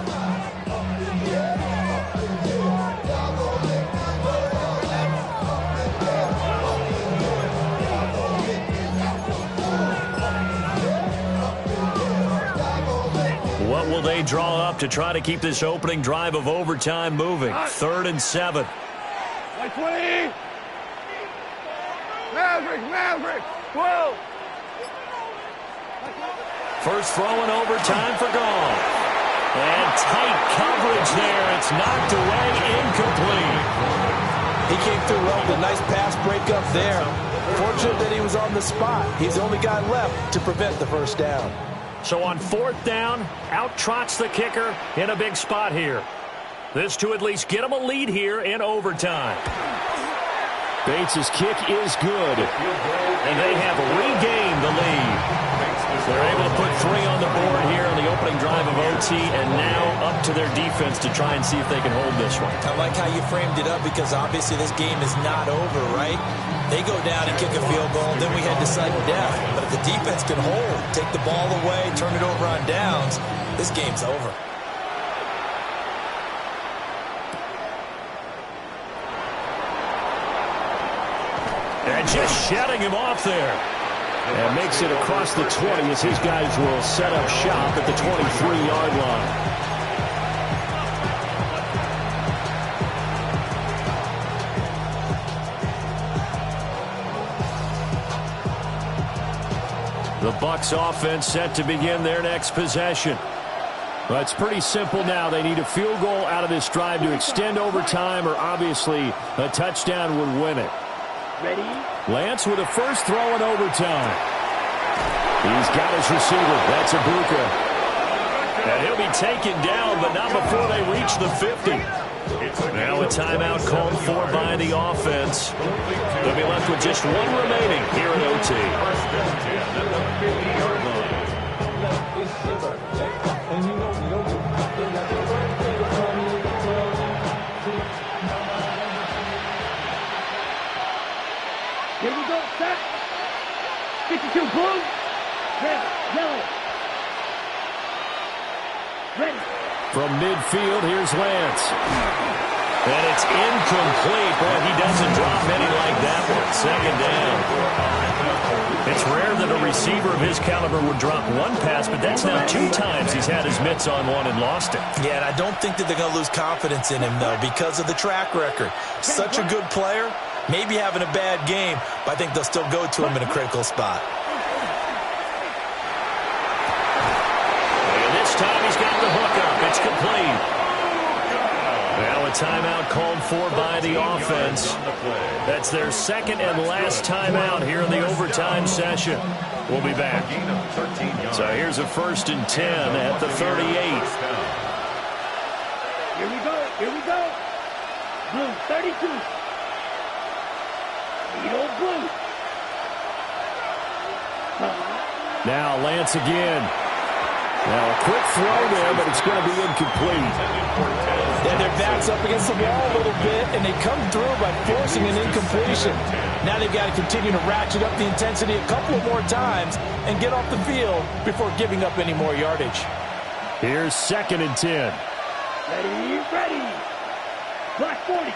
What will they draw up to try to keep this opening drive of overtime moving? 3rd and 7. 20. Maverick. 12. First throw in overtime for Gall. And tight coverage there. It's knocked away, incomplete. He came through well with a nice pass breakup there. Fortunate that he was on the spot. He's the only guy left to prevent the first down. So on 4th down, out trots the kicker in a big spot here. This to at least get him a lead here in overtime. Bates' kick is good. And they have regained the lead. They're able to put 3 on the board here on the opening drive of OT, and now up to their defense to try and see if they can hold this one. I like how you framed it up because obviously this game is not over, right? They go down and kick a field goal, then we head to sudden death. But if the defense can hold, take the ball away, turn it over on downs, this game's over. And just shutting him off there. And makes it across the 20 as his guys will set up shop at the 23-yard line. The Bucs offense set to begin their next possession. Well, it's pretty simple now. They need a field goal out of this drive to extend overtime, or obviously a touchdown would win it. Ready? Lance with a first throw in overtime. He's got his receiver. That's Ibuka. And he'll be taken down, but not before they reach the 50. Now a timeout called for by the offense. They'll be left with just 1 remaining here in OT. Here we go, set. 52 blue. Red, yellow. Ready. From midfield, here's Lance. And it's incomplete. Boy, he doesn't drop many like that one. 2nd down. It's rare that a receiver of his caliber would drop 1 pass, but that's now 2 times he's had his mitts on one and lost it. Yeah, and I don't think that they're going to lose confidence in him, though, because of the track record. Such a good player, maybe having a bad game, but I think they'll still go to him in a critical spot. And this time he's got the hook up. It's complete. Now a timeout called for by the offense. That's their 2nd and last timeout here in the overtime session. We'll be back. So here's a 1st and 10 at the 38. Here we go. Blue, 32. Needle blue. Now Lance again. Now a quick throw there, but it's going to be incomplete. Yeah, their back's up against the wall a little bit, and they come through by forcing an incompletion. Now they've got to continue to ratchet up the intensity a couple of more times and get off the field before giving up any more yardage. Here's 2nd and 10. Ready. Black 40.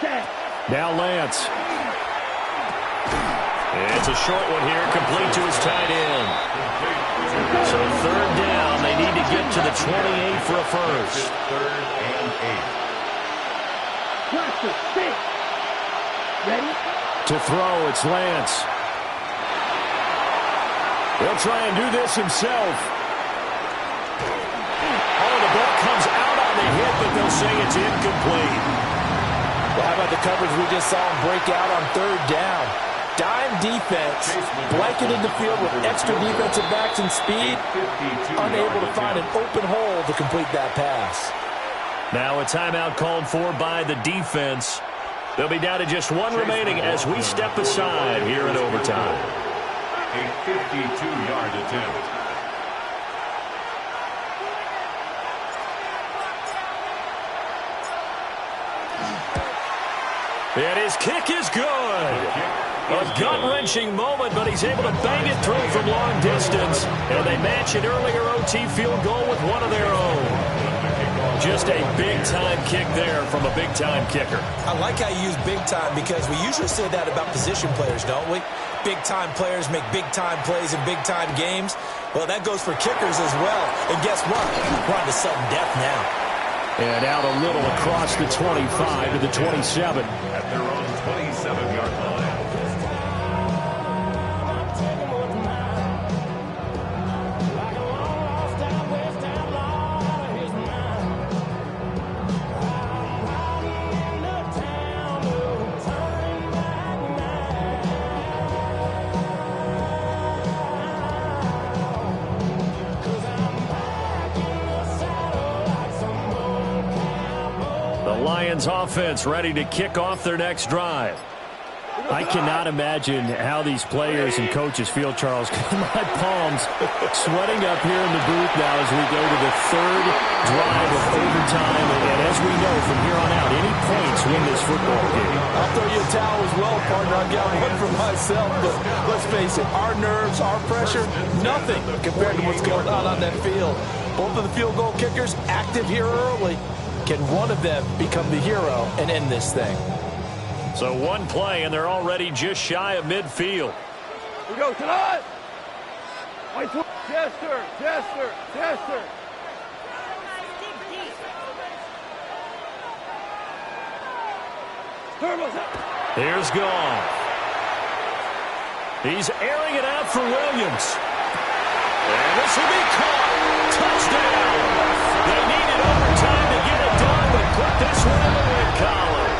Set. Now Lance. It's a short one here, complete to his tight end. So 3rd down, they need to get to the 28 for a first. 3rd and 8. Cluster, 6. Ready? To throw, it's Lance. He'll try and do this himself. Oh, the ball comes out but they'll say it's incomplete. Well, how about the coverage we just saw him break out on third down? Dime defense, blanketed the field with extra defensive backs and speed, unable to find an open hole to complete that pass. Now a timeout called for by the defense. They'll be down to just one remaining as we step aside here in overtime. A 52-yard attempt. And his kick is good. A gut-wrenching moment, but he's able to bang it through from long distance. And they match an earlier OT field goal with one of their own. Just a big-time kick there from a big-time kicker. I like how you use big-time because we usually say that about position players, don't we? Big-time players make big-time plays in big-time games. Well, that goes for kickers as well. And guess what? We're on to sudden death now. And out a little across the 25 to the 27. At their own 27-yard line. Lions offense ready to kick off their next drive. I cannot imagine how these players and coaches feel, Charles. My palms sweating up here in the booth now as we go to the third drive of overtime. And as we know, from here on out, any points win this football game. I'll throw you a towel as well, partner. I've got one for myself. But let's face it, our nerves, our pressure, nothing compared to what's going on that field. Both of the field goal kickers active here early. Can one of them become the hero and end this thing? So one play, and they're already just shy of midfield. We go tonight. Yes, sir. Yes, sir. Yes, sir. Here's Goff. He's airing it out for Williams. And this will be caught. Touchdown. They needed overtime to get it done, but put this one in the win column.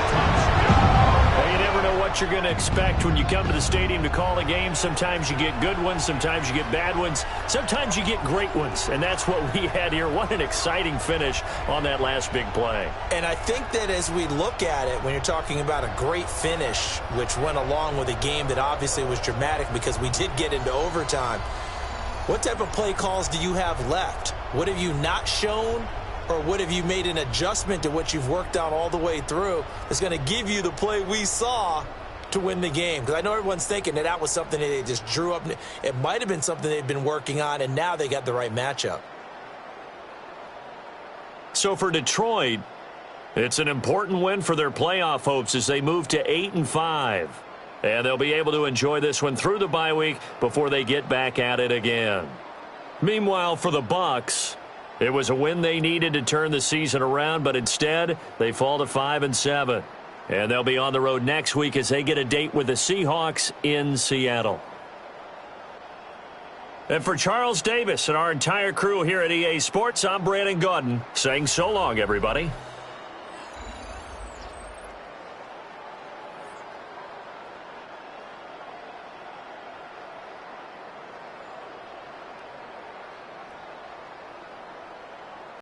Well, you never know what you're going to expect when you come to the stadium to call a game. Sometimes you get good ones. Sometimes you get bad ones. Sometimes you get great ones, and that's what we had here. What an exciting finish on that last big play. And I think that as we look at it, when you're talking about a great finish, which went along with a game that obviously was dramatic because we did get into overtime, what type of play calls do you have left? What have you not shown, or what have you made an adjustment to what you've worked out all the way through that's going to give you the play we saw to win the game? Because I know everyone's thinking that was something that they just drew up. It might have been something they've been working on, and now they got the right matchup. So for Detroit, it's an important win for their playoff hopes as they move to 8-5. And they'll be able to enjoy this one through the bye week before they get back at it again. Meanwhile, for the Bucs, it was a win they needed to turn the season around, but instead they fall to 5-7. And they'll be on the road next week as they get a date with the Seahawks in Seattle. And for Charles Davis and our entire crew here at EA Sports, I'm Brandon Gaudin saying so long, everybody.